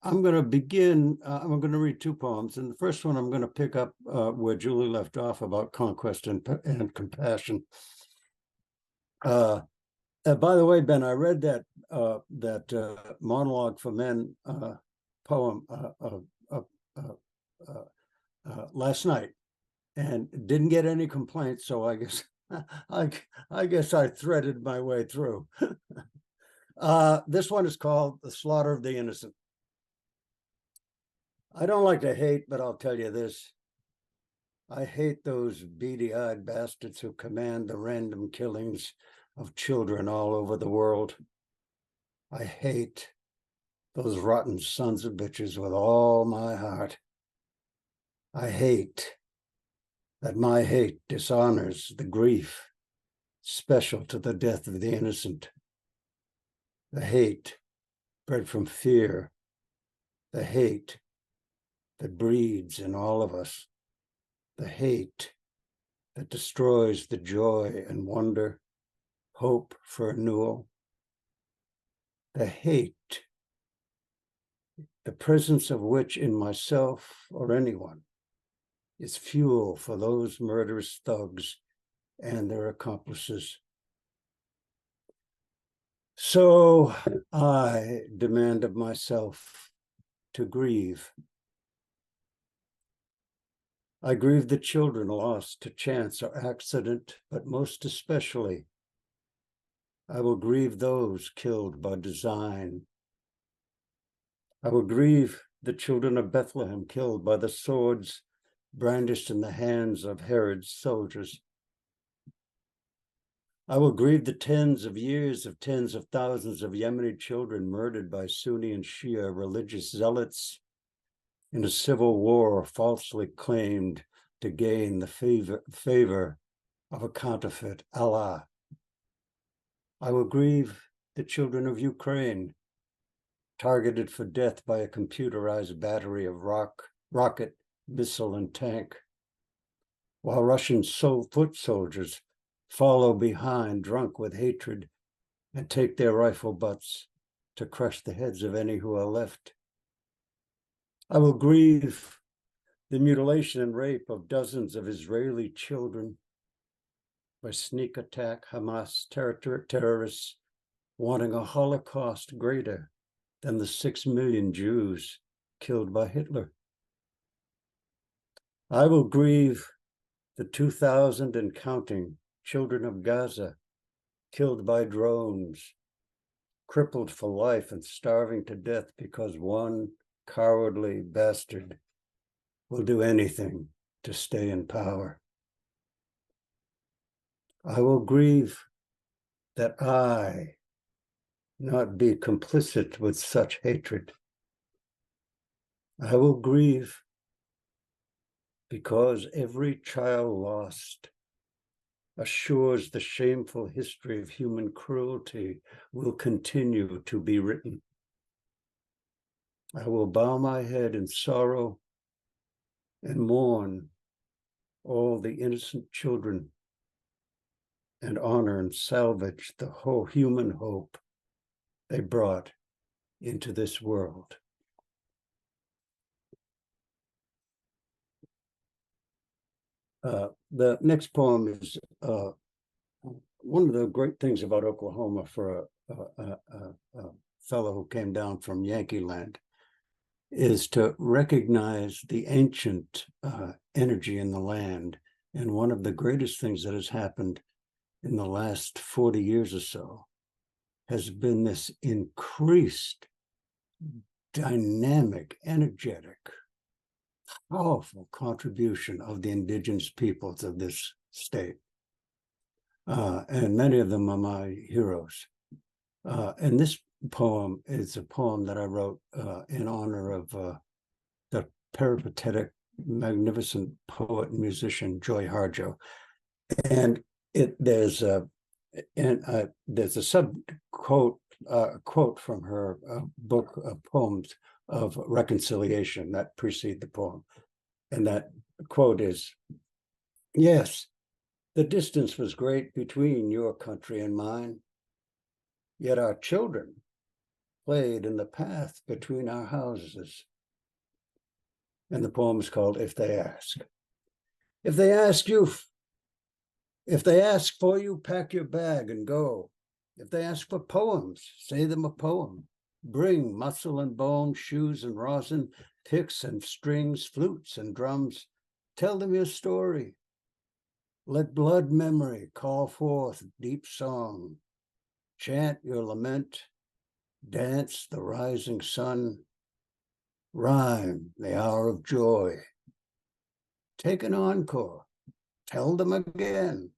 going to begin. I'm going to read two poems, and the first one I'm going to pick up where Julie left off about conquest and compassion. By the way, Ben, I read that Monologue for Men poem last night, and didn't get any complaints. So I guess I guess I threaded my way through. This one is called "The Slaughter of the Innocent." I don't like to hate, but I'll tell you this. I hate those beady-eyed bastards who command the random killings of children all over the world. I hate those rotten sons of bitches with all my heart. I hate that my hate dishonors the grief special to the death of the innocent. The hate bred from fear, the hate that breeds in all of us, the hate that destroys the joy and wonder, hope for renewal, the hate, the presence of which in myself or anyone is fuel for those murderous thugs and their accomplices. So I demand of myself to grieve. I grieve the children lost to chance or accident, but most especially I will grieve those killed by design. I will grieve the children of Bethlehem killed by the swords brandished in the hands of Herod's soldiers. I will grieve the tens of years of tens of thousands of Yemeni children murdered by Sunni and Shia religious zealots in a civil war falsely claimed to gain the favor of a counterfeit Allah. I will grieve the children of Ukraine, targeted for death by a computerized battery of rocket, missile, and tank, while Russian foot soldiers follow behind, drunk with hatred, and take their rifle butts to crush the heads of any who are left. I will grieve the mutilation and rape of dozens of Israeli children by sneak attack Hamas terrorists wanting a Holocaust greater than the 6 million Jews killed by Hitler. I will grieve the 2,000 and counting children of Gaza killed by drones, crippled for life and starving to death because one cowardly bastard will do anything to stay in power. I will grieve that I not be complicit with such hatred. I will grieve because every child lost assures the shameful history of human cruelty will continue to be written. I will bow my head in sorrow and mourn all the innocent children and honor and salvage the whole human hope they brought into this world. The next poem is one of the great things about Oklahoma for a fellow who came down from Yankee land is to recognize the ancient energy in the land. And one of the greatest things that has happened in the last 40 years or so has been this increased, dynamic, energetic, powerful contribution of the indigenous peoples of this state. And many of them are my heroes. And this poem is a poem that I wrote in honor of the peripatetic, magnificent poet and musician, Joy Harjo. And there's a sub quote from her book of poems of reconciliation that precede the poem. And that quote is, "Yes, the distance was great between your country and mine, yet our children played in the path between our houses." And the poem is called If They Ask. If they ask for you, pack your bag and go. If they ask for poems, say them a poem. Bring muscle and bone, shoes and rosin, picks and strings, flutes and drums. Tell them your story. Let blood memory call forth deep song. Chant your lament, dance the rising sun, rhyme the hour of joy. Take an encore, tell them again.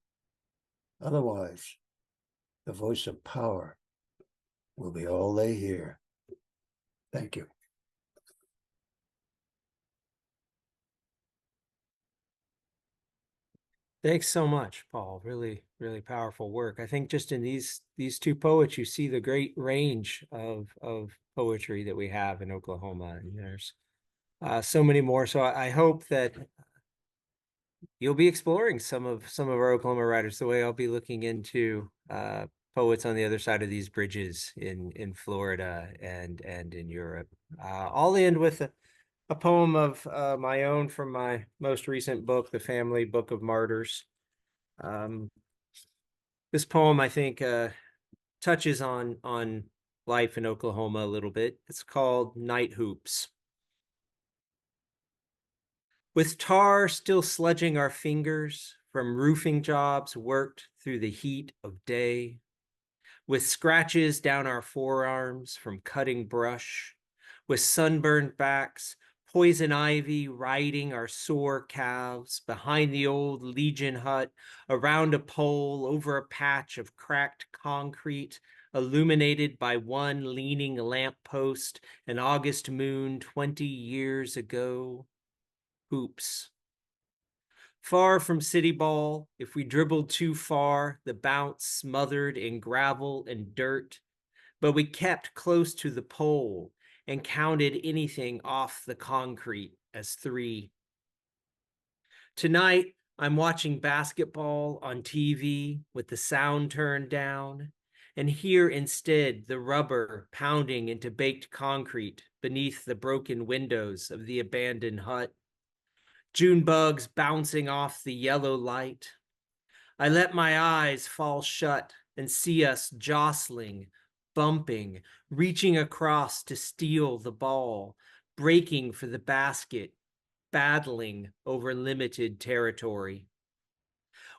Otherwise, the voice of power will be all they hear. Thank you. Thanks so much, Paul. Really, really powerful work. I think just in these two poets, you see the great range of poetry that we have in Oklahoma, and there's so many more. So I hope that you'll be exploring some of our Oklahoma writers the way I'll be looking into poets on the other side of these bridges in Florida and in Europe. I'll end with a poem of my own from my most recent book, The Family Book of Martyrs. This poem, I think, touches on life in Oklahoma a little bit. It's called Night Hoops. With tar still sludging our fingers from roofing jobs worked through the heat of day, with scratches down our forearms from cutting brush, with sunburned backs, poison ivy riding our sore calves behind the old Legion hut, around a pole, over a patch of cracked concrete, illuminated by one leaning lamppost, an August moon 20 years ago. Hoops. Far from City Ball, if we dribbled too far, the bounce smothered in gravel and dirt, but we kept close to the pole and counted anything off the concrete as 3. Tonight, I'm watching basketball on TV with the sound turned down, and hear instead the rubber pounding into baked concrete beneath the broken windows of the abandoned hut. June bugs bouncing off the yellow light. I let my eyes fall shut and see us jostling, bumping, reaching across to steal the ball, breaking for the basket, battling over limited territory.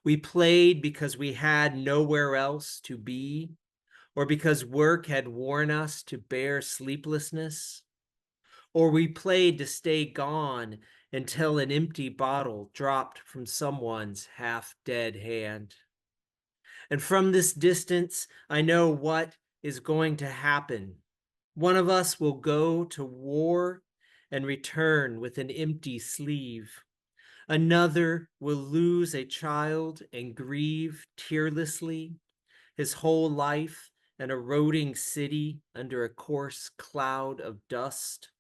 We played because we had nowhere else to be, or because work had worn us to bear sleeplessness, or we played to stay gone until an empty bottle dropped from someone's half-dead hand. And from this distance, I know what is going to happen. One of us will go to war and return with an empty sleeve. Another will lose a child and grieve tearlessly, his whole life an eroding city under a coarse cloud of dust.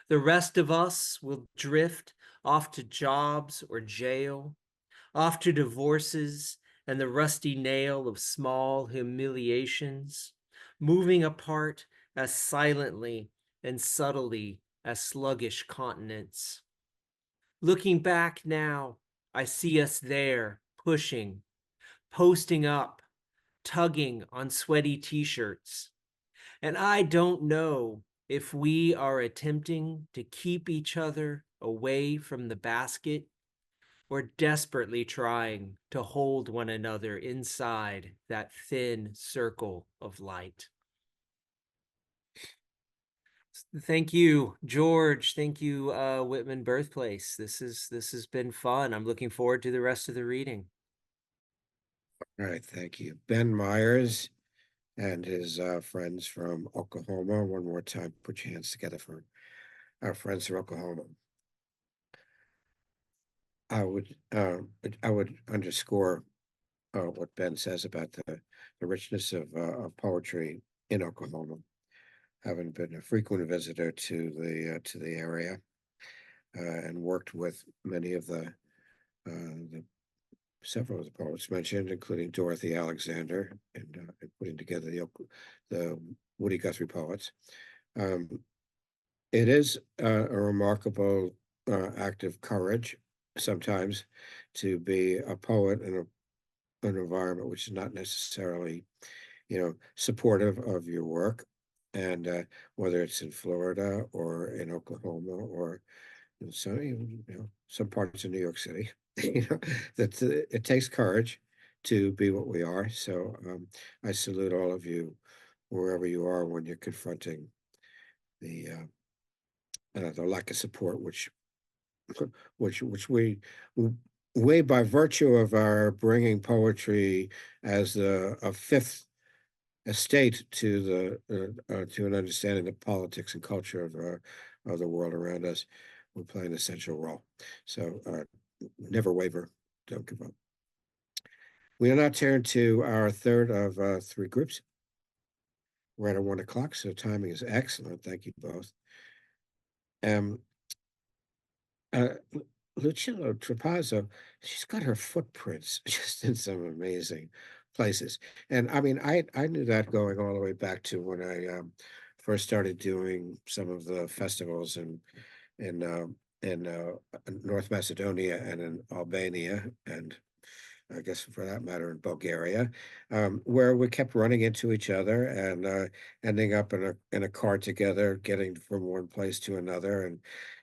The rest of us will drift off to jobs or jail, off to divorces and the rusty nail of small humiliations, moving apart as silently and subtly as sluggish continents. Looking back now, I see us there, pushing, posting up, tugging on sweaty t-shirts. And I don't know if we are attempting to keep each other away from the basket or desperately trying to hold one another inside that thin circle of light. Thank you, George. Thank you, Whitman Birthplace. This has been fun. I'm looking forward to the rest of the reading. All right, thank you. Ben Myers and his friends from Oklahoma. One more time, put your hands together for our friends from Oklahoma. I would underscore what Ben says about the richness of poetry in Oklahoma. Having been a frequent visitor to the area and worked with many of the several of the poets mentioned, including Dorothy Alexander, and putting together the Woody Guthrie poets. It is a remarkable act of courage sometimes to be a poet in an environment which is not necessarily, supportive of your work, and whether it's in Florida or in Oklahoma or in some parts of New York City, that it takes courage to be what we are. So I salute all of you wherever you are when you're confronting the lack of support, which we by virtue of our bringing poetry as a fifth estate to to an understanding of politics and culture of the world around us, we play an essential role. So never waver, don't give up. We are now turned to our third of 3 groups. We're at 1 o'clock, so timing is excellent. Thank you both. Lucilla Trapazzo, she's got her footprints just in some amazing places. And I mean, I knew that going all the way back to when I first started doing some of the festivals in North Macedonia and in Albania, and I guess for that matter in Bulgaria, where we kept running into each other and ending up in a car together, getting from one place to another and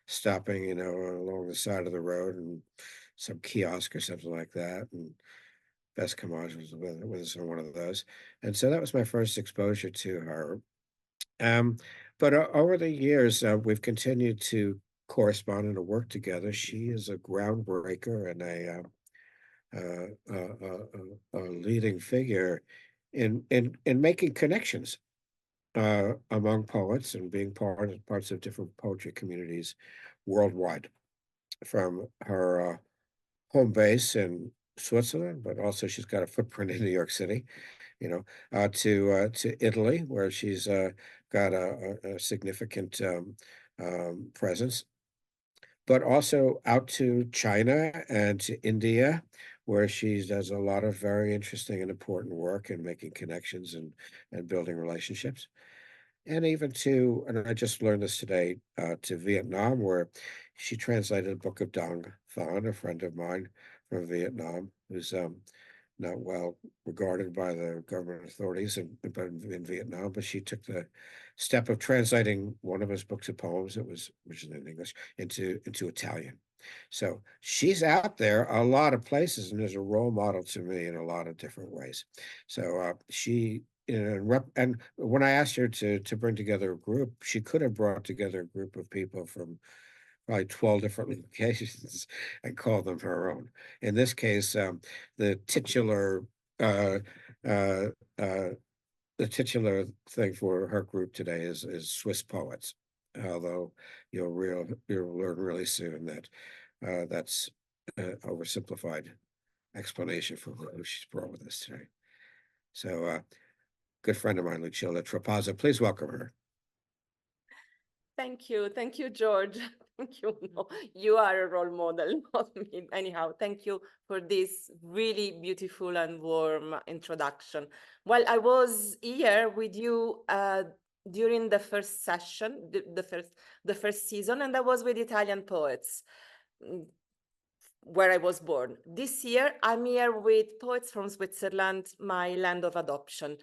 stopping, along the side of the road and some kiosk or something like that, and Best Camaj was with us on one of those. And so that was my first exposure to her. But over the years, we've continued to correspond and to work together. She is a groundbreaker and a leading figure in making connections among poets and being parts of different poetry communities worldwide, from her home base in Switzerland, but also she's got a footprint in New York City, to Italy, where she's got a significant presence, but also out to China and to India, where she does a lot of very interesting and important work in making connections and building relationships. And even and I just learned this today, to Vietnam, where she translated a book of Dong Thon, a friend of mine from Vietnam, who's not well regarded by the government authorities in Vietnam, but she took the step of translating one of his books of poems that was originally in English into Italian. So she's out there a lot of places and is a role model to me in a lot of different ways. So she, and when I asked her to bring together a group, she could have brought together a group of people from probably 12 different locations and call them her own. In this case, the titular thing for her group today is Swiss poets. Although you'll learn really soon that that's an oversimplified explanation for who she's brought with us today. So, good friend of mine, Lucilla Trapazzo, please welcome her. Thank you, George. Thank you. No, you are a role model, not me. Anyhow, thank you for this really beautiful and warm introduction. Well, I was here with you during the first session, the first season, and I was with Italian poets, where I was born. This year, I'm here with poets from Switzerland, my land of adoption.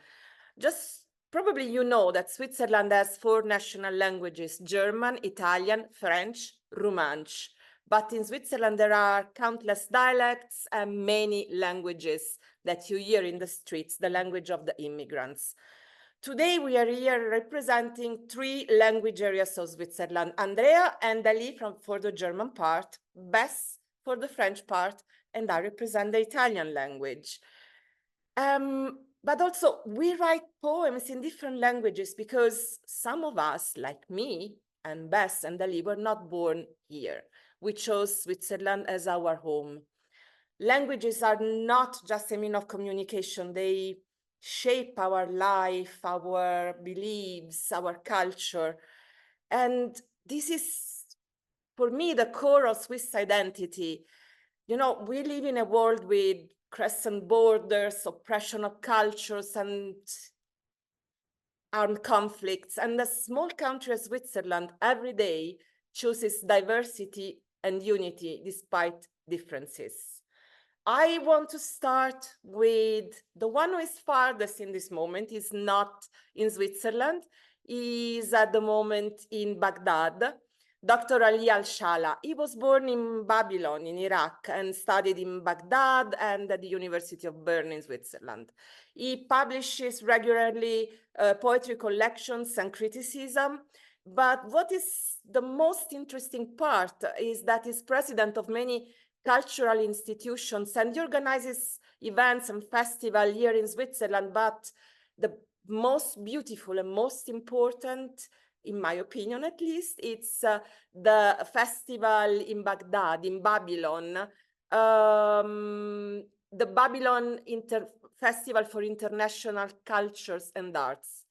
Just probably you know that Switzerland has 4 national languages: German, Italian, French, Romansh. But in Switzerland, there are countless dialects and many languages that you hear in the streets, the language of the immigrants. Today, we are here representing 3 language areas of Switzerland: Andrea and Ali for the German part, Bess for the French part, and I represent the Italian language. But also, we write poems in different languages because some of us, like me and Bess and Ali, were not born here. We chose Switzerland as our home. Languages are not just a means of communication. They shape our life, our beliefs, our culture. And this is, for me, the core of Swiss identity. We live in a world with crescent borders, oppression of cultures, and armed conflicts. And the small country of Switzerland every day chooses diversity and unity despite differences. I want to start with the one who is farthest in this moment. Is not in Switzerland. He is at the moment in Baghdad. Dr. Ali Al-Shalah. He was born in Babylon in Iraq and studied in Baghdad and at the University of Bern in Switzerland. He publishes regularly poetry collections and criticism. But what is the most interesting part is that he's president of many cultural institutions and he organizes events and festivals here in Switzerland. But the most beautiful and most important, in my opinion at least, it's the festival in Baghdad, in Babylon, the Babylon Festival for International Cultures and Arts.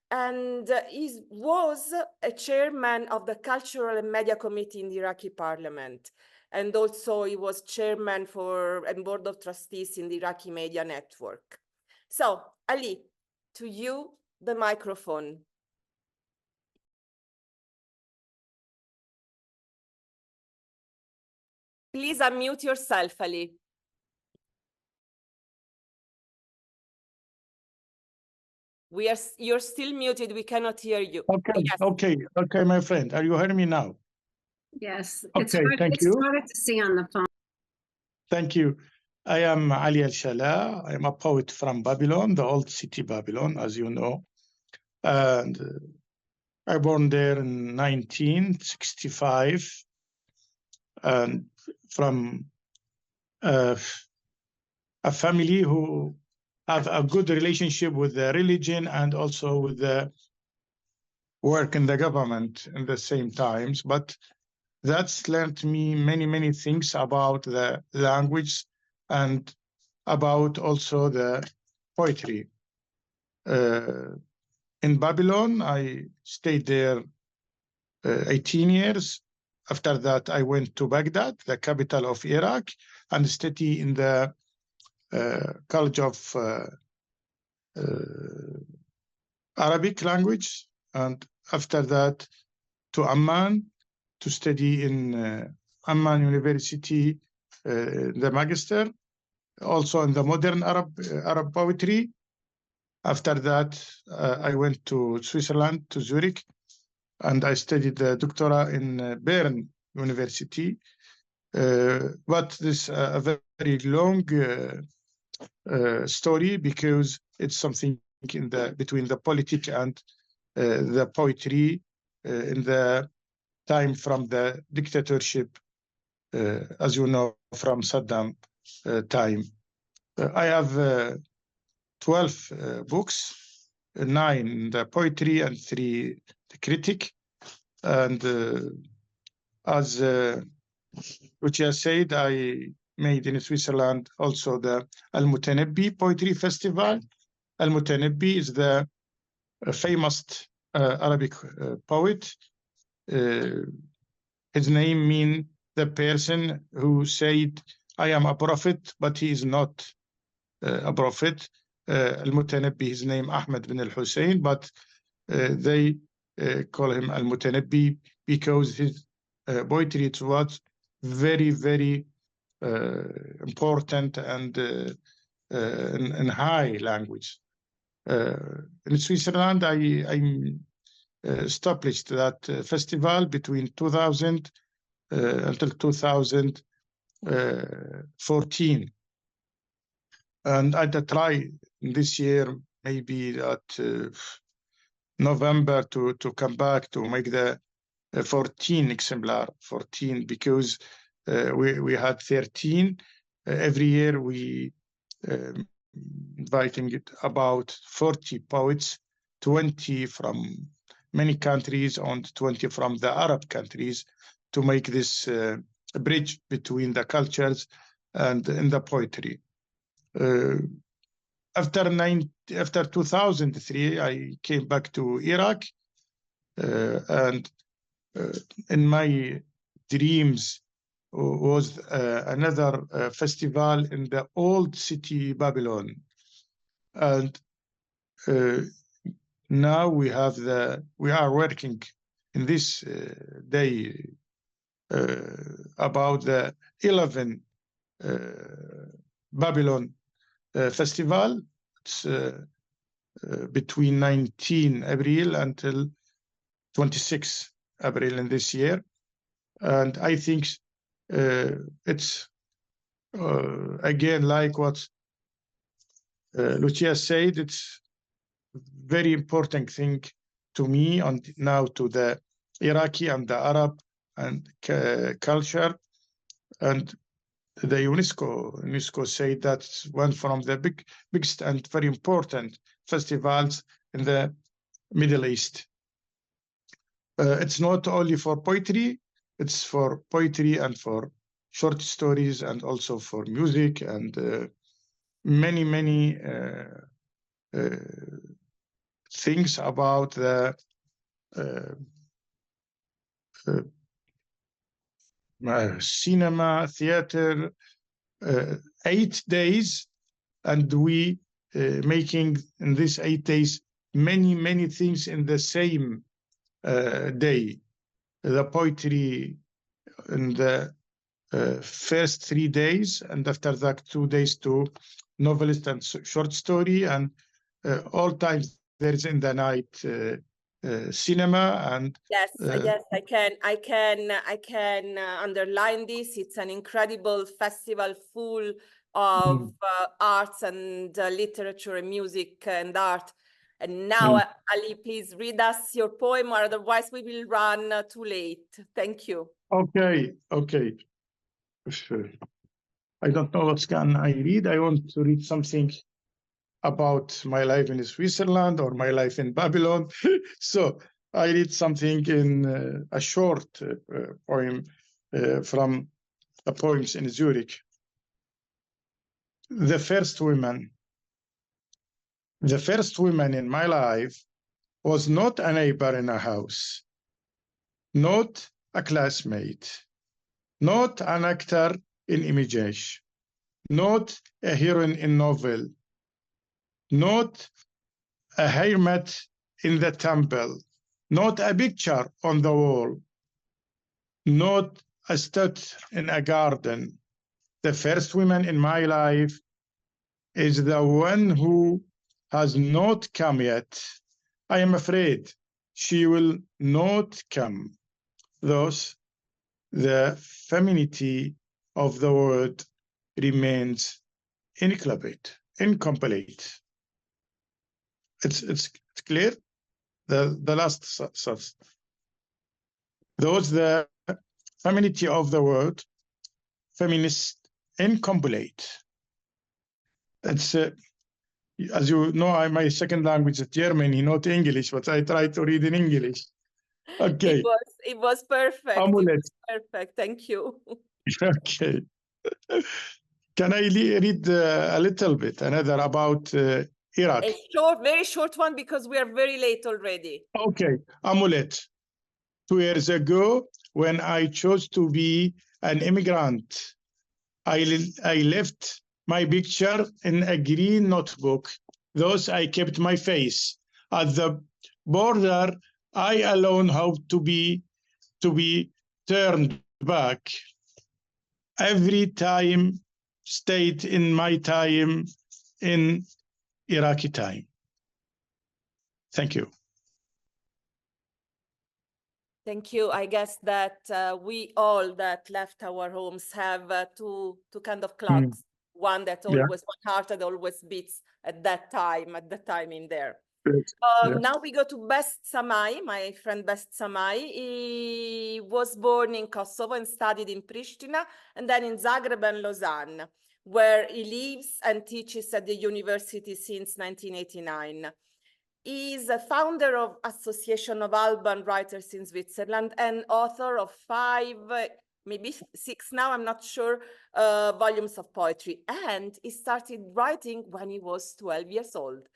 And he was a chairman of the Cultural and Media Committee in the Iraqi Parliament. And also he was chairman and board of trustees in the Iraqi Media Network. So, Ali, to you, the microphone. Please unmute yourself, Ali. You're still muted. We cannot hear you. Okay, yes. okay, my friend. Are you hearing me now? Yes. Okay, thank you. It's harder to see on the phone. Thank you. I am Ali Al-Shalah. I am a poet from Babylon, the old city Babylon, as you know. And I born there in 1965, and from a family who have a good relationship with the religion and also with the work in the government in the same times. But that's learned me many things about the language and about also the poetry. In Babylon, I stayed there 18 years. After that, I went to Baghdad, the capital of Iraq, and studied in the College of Arabic language. And after that, to Amman to study in Amman University, the magister, also in the modern Arab poetry. After that, I went to Switzerland, to Zurich, and I studied the doctorate in Bern University. But this a very long story, because it's something in the between the politics and the poetry in the time from the dictatorship, as you know, from Saddam time. I have 12 books, 9 the poetry and 3 the critic. And as Lucilla said, I made in Switzerland also the Al-Mutanabbi Poetry Festival. Al-Mutanabbi is the famous Arabic poet. His name means the person who said, I am a prophet, but he is not a prophet. Al-Mutanabbi, his name Ahmed bin al-Hussein, but they call him Al-Mutanabbi because his poetry was very important and in high language. In Switzerland, I established that festival between 2000 until 2014. And I try this year, maybe at November, to come back to make the 14 exemplar, 14, because we had 13. Every year we inviting it about 40 poets, 20 from many countries and 20 from the Arab countries, to make this bridge between the cultures and in the poetry. After 2003, I came back to Iraq, and in my dreams was another festival in the old city Babylon. And now we are working in this day about the 11 Babylon festival. It's between 19 April until 26 April in this year. And I think it's again, like what Lucilla said, it's very important thing to me and now to the Iraqi and the Arab and culture. And the UNESCO said that's one from the biggest and very important festivals in the Middle East. It's not only for poetry, it's for poetry and for short stories and also for music and many things about the cinema, theater, 8 days, and we making in these 8 days many things in the same day. The poetry in the first 3 days, and after that 2 days to novelist and short story, and all times there's in the night cinema. And yes, I can underline this. It's an incredible festival, full of arts and literature and music and art. And now, Ali, please read us your poem, or otherwise we will run too late. Thank you. Okay. I don't know what can I read. I want to read something about my life in Switzerland or my life in Babylon. So I read something in a short poem from the poems in Zurich. The first woman in my life was not a neighbor in a house, not a classmate, not an actor in images, not a heroine in novel, not a hermit in the temple, not a picture on the wall, not a stud in a garden. The first woman in my life is the one who has not come yet. I am afraid she will not come. Thus, the femininity of the word remains incomplete. It's clear. The last sentence. Those the femininity of the word feminist incomplete. It's as you know, my second language is German, not English, but I try to read in English. Okay. It was perfect. Amulet. It was perfect. Thank you. Okay. Can I read a little bit another about Iraq? A short, very short one, because we are very late already. Okay. Amulet. 2 years ago, when I chose to be an immigrant, I left my picture in a green notebook. Thus, I kept my face. At the border, I alone hope to be turned back. Every time stayed in my time in Iraqi time. Thank you. Thank you. I guess that we all that left our homes have two kind of clocks. One that always, one heart that always beats at that time in there. Now we go to Best Samai, my friend Best Samai. He was born in Kosovo and studied in Pristina and then in Zagreb and Lausanne, where he lives and teaches at the university since 1989. He is a founder of Association of Alban Writers in Switzerland and author of 5, maybe 6 now, I'm not sure, volumes of poetry. And he started writing when he was 12 years old.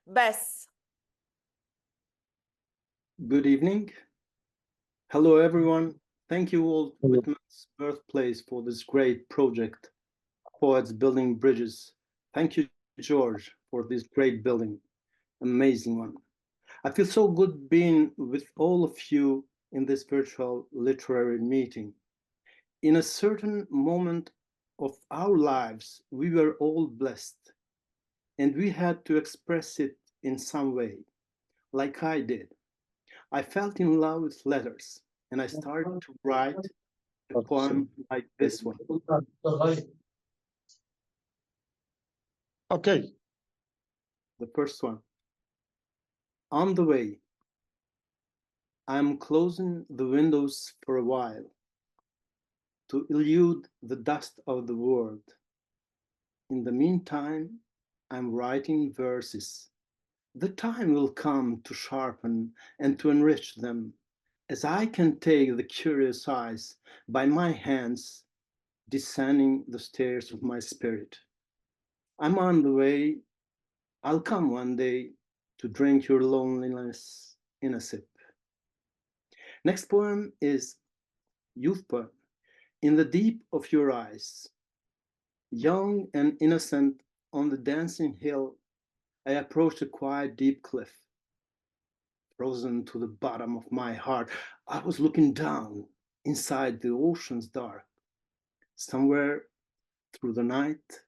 Bess. Good evening. Hello, everyone. Thank you, Walt Whitman's Birthplace, for this great project, Poets Building Bridges. Thank you, George, for this great building. Amazing one. I feel so good being with all of you in this virtual literary meeting. In a certain moment of our lives, we were all blessed, and we had to express it in some way, like I did. I felt in love with letters, and I started to write a poem like this one. Okay. The first one. On the way, I'm closing the windows for a while to elude the dust of the world. In the meantime, I'm writing verses. The time will come to sharpen and to enrich them, as I can take the curious eyes by my hands, descending the stairs of my spirit. I'm on the way. I'll come one day to drink your loneliness in a sip. Next poem is Youth Poem. In the deep of your eyes, young and innocent on the dancing hill, I approached a quiet deep cliff. Frozen to the bottom of my heart, I was looking down inside the ocean's dark. Somewhere through the night,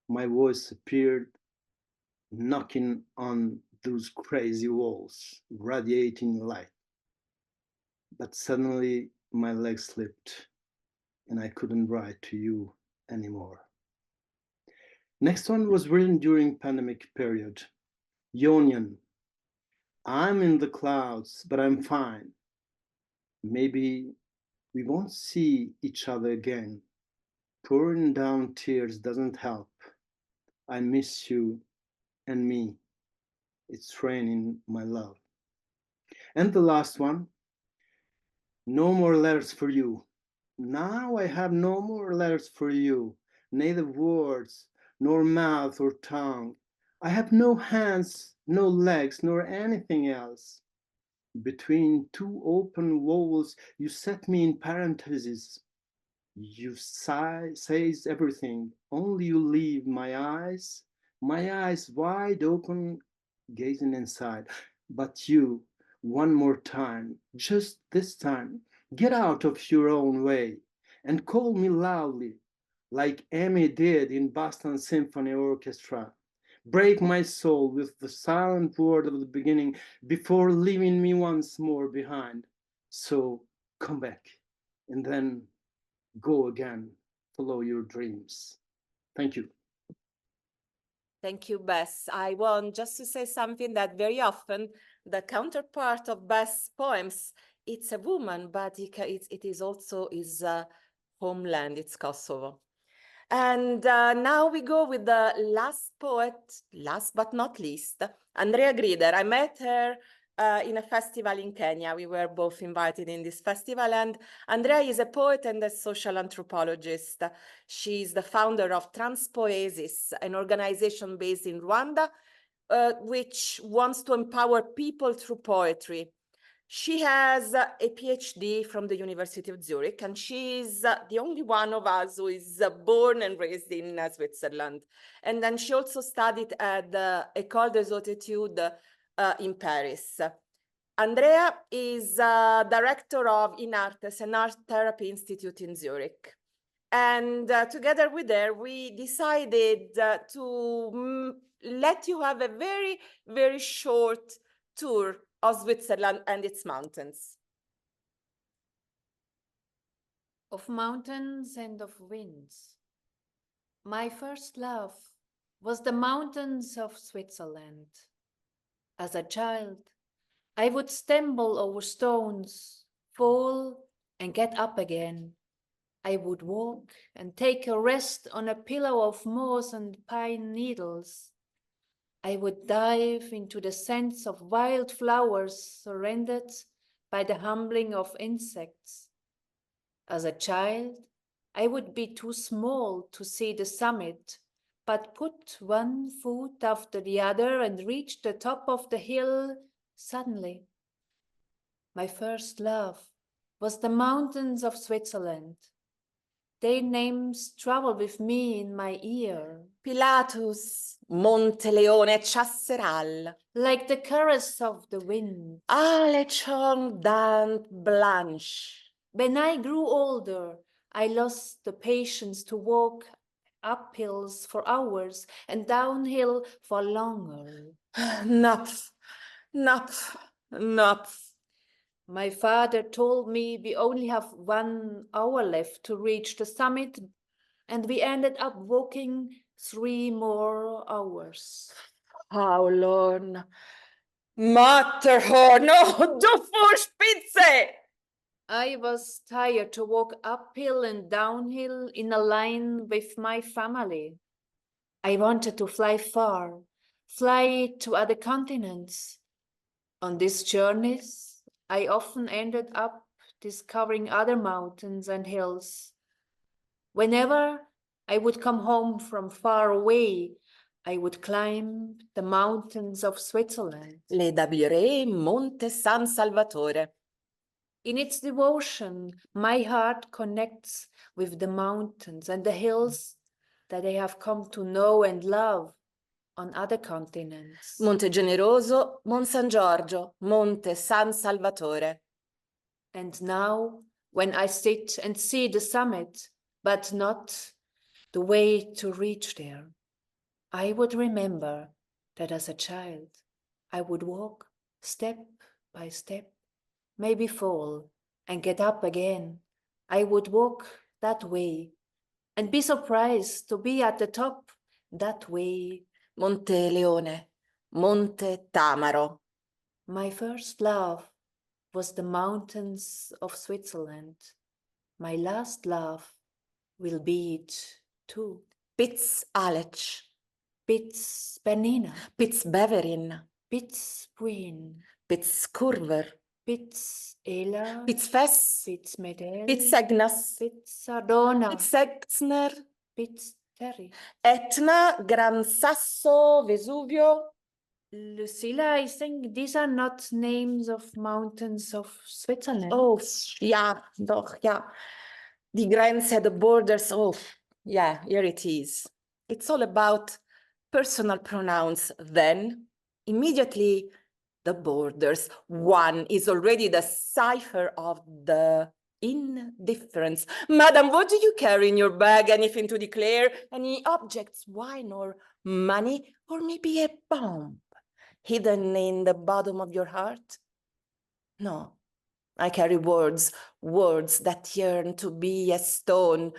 my voice appeared, knocking on those crazy walls, radiating light. But suddenly my legs slipped and I couldn't write to you anymore. Next one was written during pandemic period. Union. I'm in the clouds, but I'm fine. Maybe we won't see each other again. Pouring down tears doesn't help. I miss you and me. It's raining, my love. And the last one, no more letters for you. Now I have no more letters for you, neither words, nor mouth or tongue. I have no hands, no legs, nor anything else. Between two open walls, you set me in parentheses. You says everything, only you leave my eyes wide open, gazing inside. But you, one more time, just this time, get out of your own way and call me loudly, like Amy did in Boston Symphony Orchestra. Break my soul with the silent word of the beginning before leaving me once more behind. So come back and then go again, follow your dreams. Thank you. Thank you, Bess. I want just to say something that very often the counterpart of Bess' poems, it's a woman, but it is also his homeland, it's Kosovo. And now we go with the last poet, last but not least, Andrea Grieder. I met her in a festival in Kenya. We were both invited in this festival, and Andrea is a poet and a social anthropologist. She's the founder of Transpoesis, an organization based in Rwanda, which wants to empower people through poetry. She has a PhD from the University of Zurich, and she's the only one of us who is born and raised in Switzerland. And then she also studied at the École des Hautes Études in Paris. Andrea is director of InArtes, an art therapy institute in Zurich. And together with her, we decided to let you have a very, very short tour of Switzerland and its mountains. Of mountains and of winds. My first love was the mountains of Switzerland. As a child, I would stumble over stones, fall, and get up again. I would walk and take a rest on a pillow of moss and pine needles. I would dive into the scents of wild flowers surrendered by the humbling of insects. As a child, I would be too small to see the summit, but put one foot after the other and reach the top of the hill suddenly. My first love was the mountains of Switzerland. Their names travel with me in my ear. Pilatus, Monte Leone, Chasseral. Like the caress of the wind. Ah, les champs dent blanche. When I grew older, I lost the patience to walk up hills for hours and downhill for longer. Napf, napf, napf. My father told me we only have 1 hour left to reach the summit, and we ended up walking 3 more hours. How long? Matterhorn, no, du Fußspitze! I was tired to walk uphill and downhill in a line with my family. I wanted to fly far, fly to other continents. On these journeys, I often ended up discovering other mountains and hills. Whenever I would come home from far away, I would climb the mountains of Switzerland. Le Dabiere, Monte San Salvatore. In its devotion, my heart connects with the mountains and the hills that I have come to know and love on other continents. Monte Generoso, Mon San Giorgio, Monte San Salvatore. And now, when I sit and see the summit, but not the way to reach there, I would remember that as a child, I would walk step by step, maybe fall and get up again. I would walk that way and be surprised to be at the top that way. Monte Leone, Monte Tamaro. My first love was the mountains of Switzerland. My last love will be it too. Pitz Alec, Pitz Bernina, Pitz Beverin, Pitz Queen, Pitz Curver, Pitz Ela, Pitz Fess, Pitz Medel, Pitz Agnes, Pitz Ardona, Pitz Exner, Pitz Terry. Etna, Gran Sasso, Vesuvio. Lucilla, I think these are not names of mountains of Switzerland. Oh, ja, doch, ja. Die Grenze, the borders, oh, yeah, here it is. It's all about personal pronouns. Then, immediately, the borders. One is already the cipher of the indifference. Madam, what do you carry in your bag? Anything to declare? Any objects, wine or money? Or maybe a bomb hidden in the bottom of your heart? No, I carry words, words that yearn to be a stone.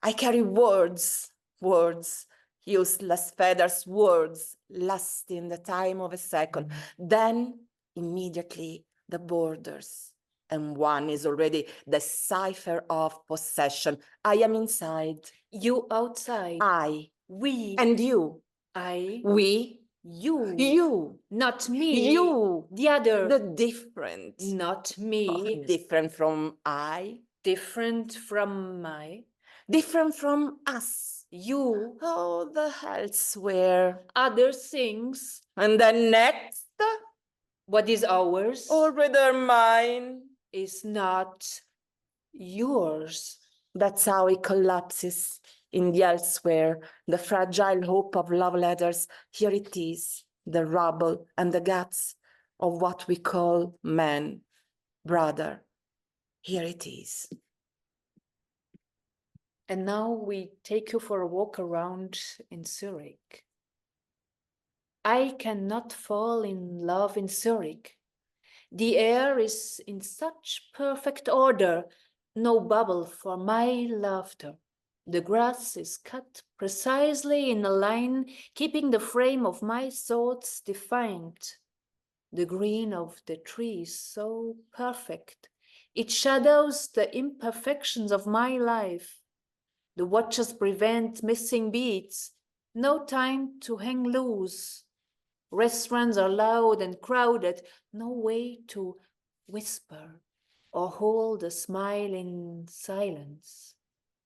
I carry words, words, useless feathers, words, lost in the time of a second. Then, immediately, the borders. And one is already the cipher of possession. I am inside. You outside. I. We. And you. I. We. You. You. Not me. You. The other. The different. Not me. Oh, different from I. Different from my. Different from us. You. Oh, the elsewhere. Other things. And then next. What is ours? Or rather mine. Is not yours. That's how it collapses in the elsewhere, the fragile hope of love letters. Here it is, the rubble and the guts of what we call man, brother. Here it is. And now we take you for a walk around in Zurich. I cannot fall in love in Zurich. The air is in such perfect order, no bubble for my laughter. The grass is cut precisely in a line, keeping the frame of my thoughts defined. The green of the trees so perfect, it shadows the imperfections of my life. The watches prevent missing beats, no time to hang loose. Restaurants are loud and crowded, no way to whisper or hold a smile in silence.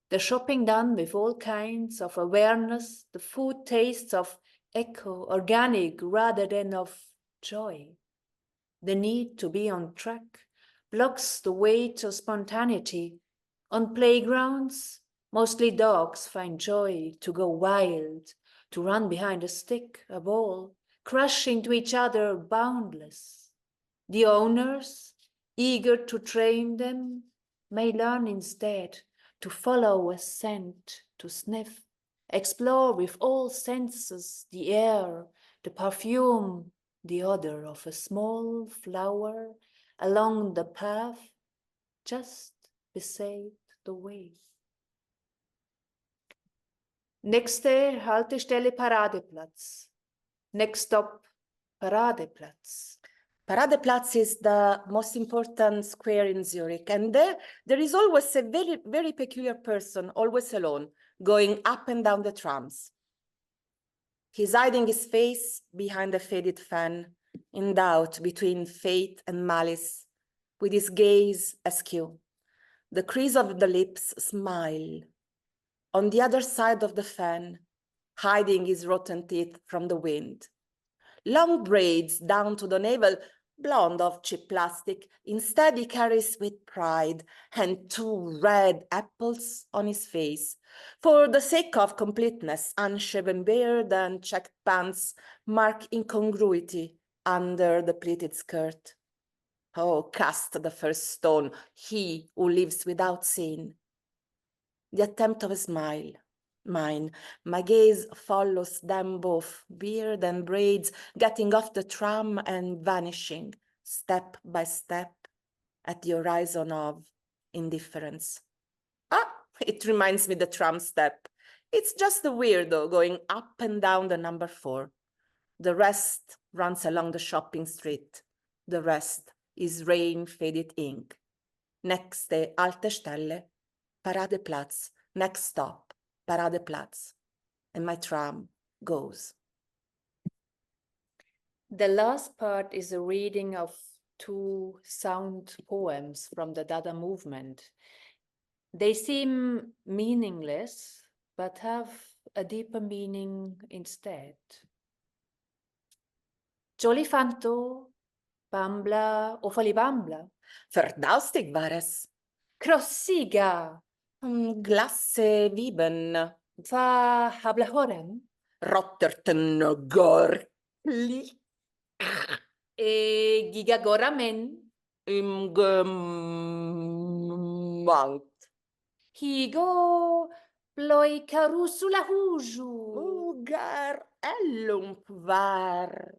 The shopping done with all kinds of awareness, the food tastes of echo, organic rather than of joy. The need to be on track blocks the way to spontaneity. On playgrounds, mostly dogs find joy to go wild, to run behind a stick, a ball, crush into each other boundless. The owners, eager to train them, may learn instead to follow a scent, to sniff, explore with all senses the air, the perfume, the odor of a small flower along the path just beside the way. Nächste Haltestelle Paradeplatz. Next stop, Paradeplatz. Paradeplatz is the most important square in Zurich, and there is always a very, very peculiar person, always alone, going up and down the trams. He's hiding his face behind a faded fan, in doubt between fate and malice, with his gaze askew. The crease of the lips smile. On the other side of the fan, hiding his rotten teeth from the wind. Long braids down to the navel, blonde of cheap plastic. Instead, he carries with pride and 2 red apples on his face. For the sake of completeness, unshaven beard and checked pants mark incongruity under the pleated skirt. Oh, cast the first stone, he who lives without sin. The attempt of a smile. Mine, my gaze follows them both, beard and braids, getting off the tram and vanishing, step by step, at the horizon of indifference. Ah, it reminds me the tram step. It's just a weirdo going up and down the number 4. The rest runs along the shopping street. The rest is rain-faded ink. Next day, Alte Stelle, Paradeplatz. Next stop, Paradeplatz. And my tram goes. The last part is a reading of 2 sound poems from the Dada movement. They seem meaningless, but have a deeper meaning instead. Jolifanto, Bambla, Ofalibambla, Verdaustig war es. Crossiga, Glasse Wieben. Va Hablahorem, Rotterten Gorkli. E Gigagoramen, Im Gemangt. Higo, Ploi Carusula Huju, Ugar Ellump war.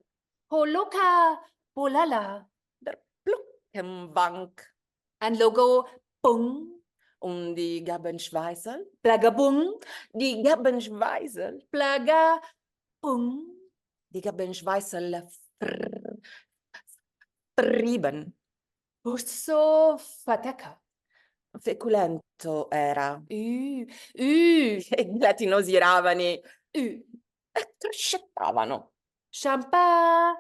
Holoka, Polala, Der Pluckenbank. and Logo, Pung, Die Gabenschweisel. Plagabung, Die Gabenschweisel. Plaga, Pung, Die Gabenschweisel frieben. Busso Fataka. Feculento era. E I latinosi ravani U, trascettavano. Champa,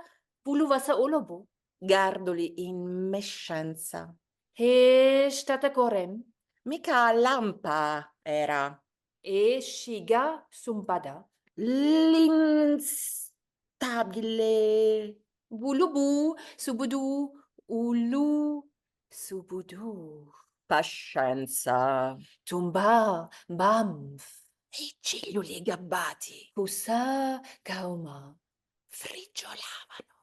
Puluvasa Olobo, Gardoli in mescenza. He Statakorem, Mica lampa era. E Shiga Sumbada, L'instabile. Bulubu, Subudu, Ulu, Subudu, Pascenza. Tumba, Bamf, I celluli gabbati Pusa, Kauma, frigiolavano.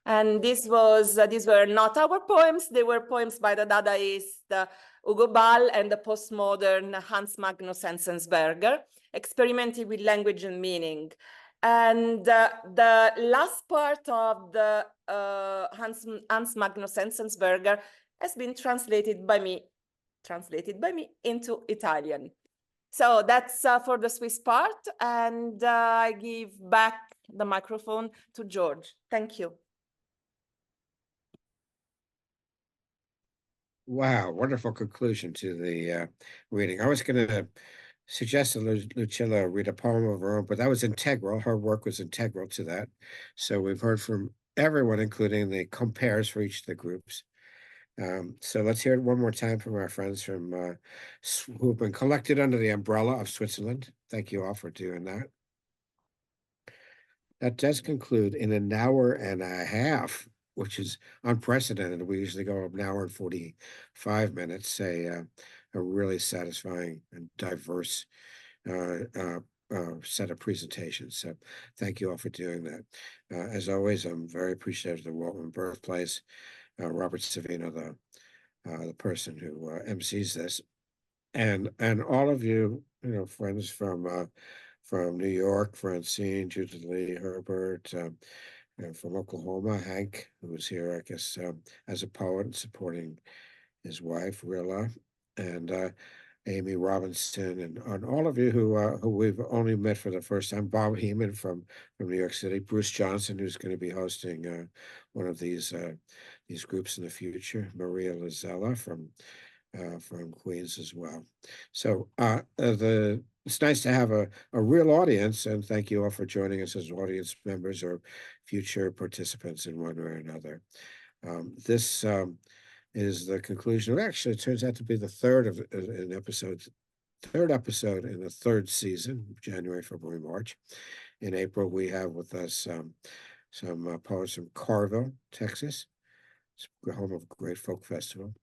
And these were not our poems. They were poems by the Dadaist Ugo Ball and the postmodern Hans Magnus Enzensberger, experimenting with language and meaning. And the last part of the Hans Magnus Enzensberger has been translated by me into Italian. So that's for the Swiss part, and I give back the microphone to George. Thank you. Wow, wonderful conclusion to the reading. I was going to suggest that Lucilla read a poem of her own, but that was integral. Her work was integral to that. So we've heard from everyone, including the compares for each of the groups. So let's hear it one more time from our friends from who have been collected under the umbrella of Switzerland. Thank you all for doing that. That does conclude in an hour and a half, which is unprecedented. We usually go an hour and 45 minutes, a really satisfying and diverse set of presentations. So thank you all for doing that. As always, I'm very appreciative of the Walt Whitman Birthplace, Robert Savino, the person who MCs this, and all of you, friends from New York, Francine, Judith Lee, Herbert, from Oklahoma, Hank, who was here, I guess, as a poet supporting his wife, Rilla, and Amy Robinson, and all of you who we've only met for the first time. Bob Heeman from New York City, Bruce Johnson, who's going to be hosting one of these groups in the future, Maria Lizella from Queens as well. So it's nice to have a real audience, and thank you all for joining us as audience members or future participants in one way or another. This is the conclusion. Actually, it turns out to be the third episode in the third season, January, February, March. In April, we have with us some poets from Carville, Texas. It's the home of a great folk festival.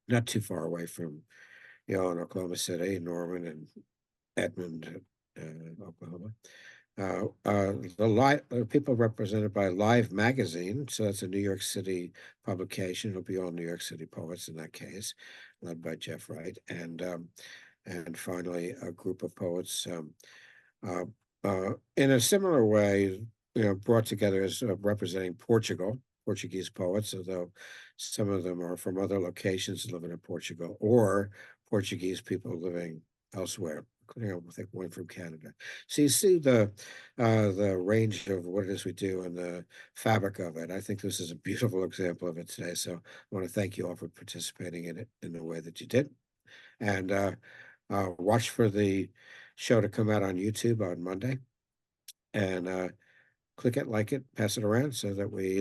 Not too far away from, in Oklahoma City, Norman and Edmond, Oklahoma. The people represented by Live Magazine, so that's a New York City publication. It'll be all New York City poets in that case, led by Jeff Wright, and finally a group of poets in a similar way, brought together as representing Portuguese poets, although some of them are from other locations living in Portugal, or Portuguese people living elsewhere, including, I think, one from Canada. So you see the range of what it is we do and the fabric of it. I think this is a beautiful example of it today. So I want to thank you all for participating in it in the way that you did. And watch for the show to come out on YouTube on Monday. And click it, like it, pass it around so that we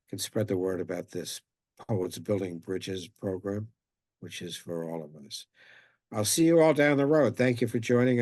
can spread the word about this Poets Building Bridges program, which is for all of us. I'll see you all down the road. Thank you for joining us.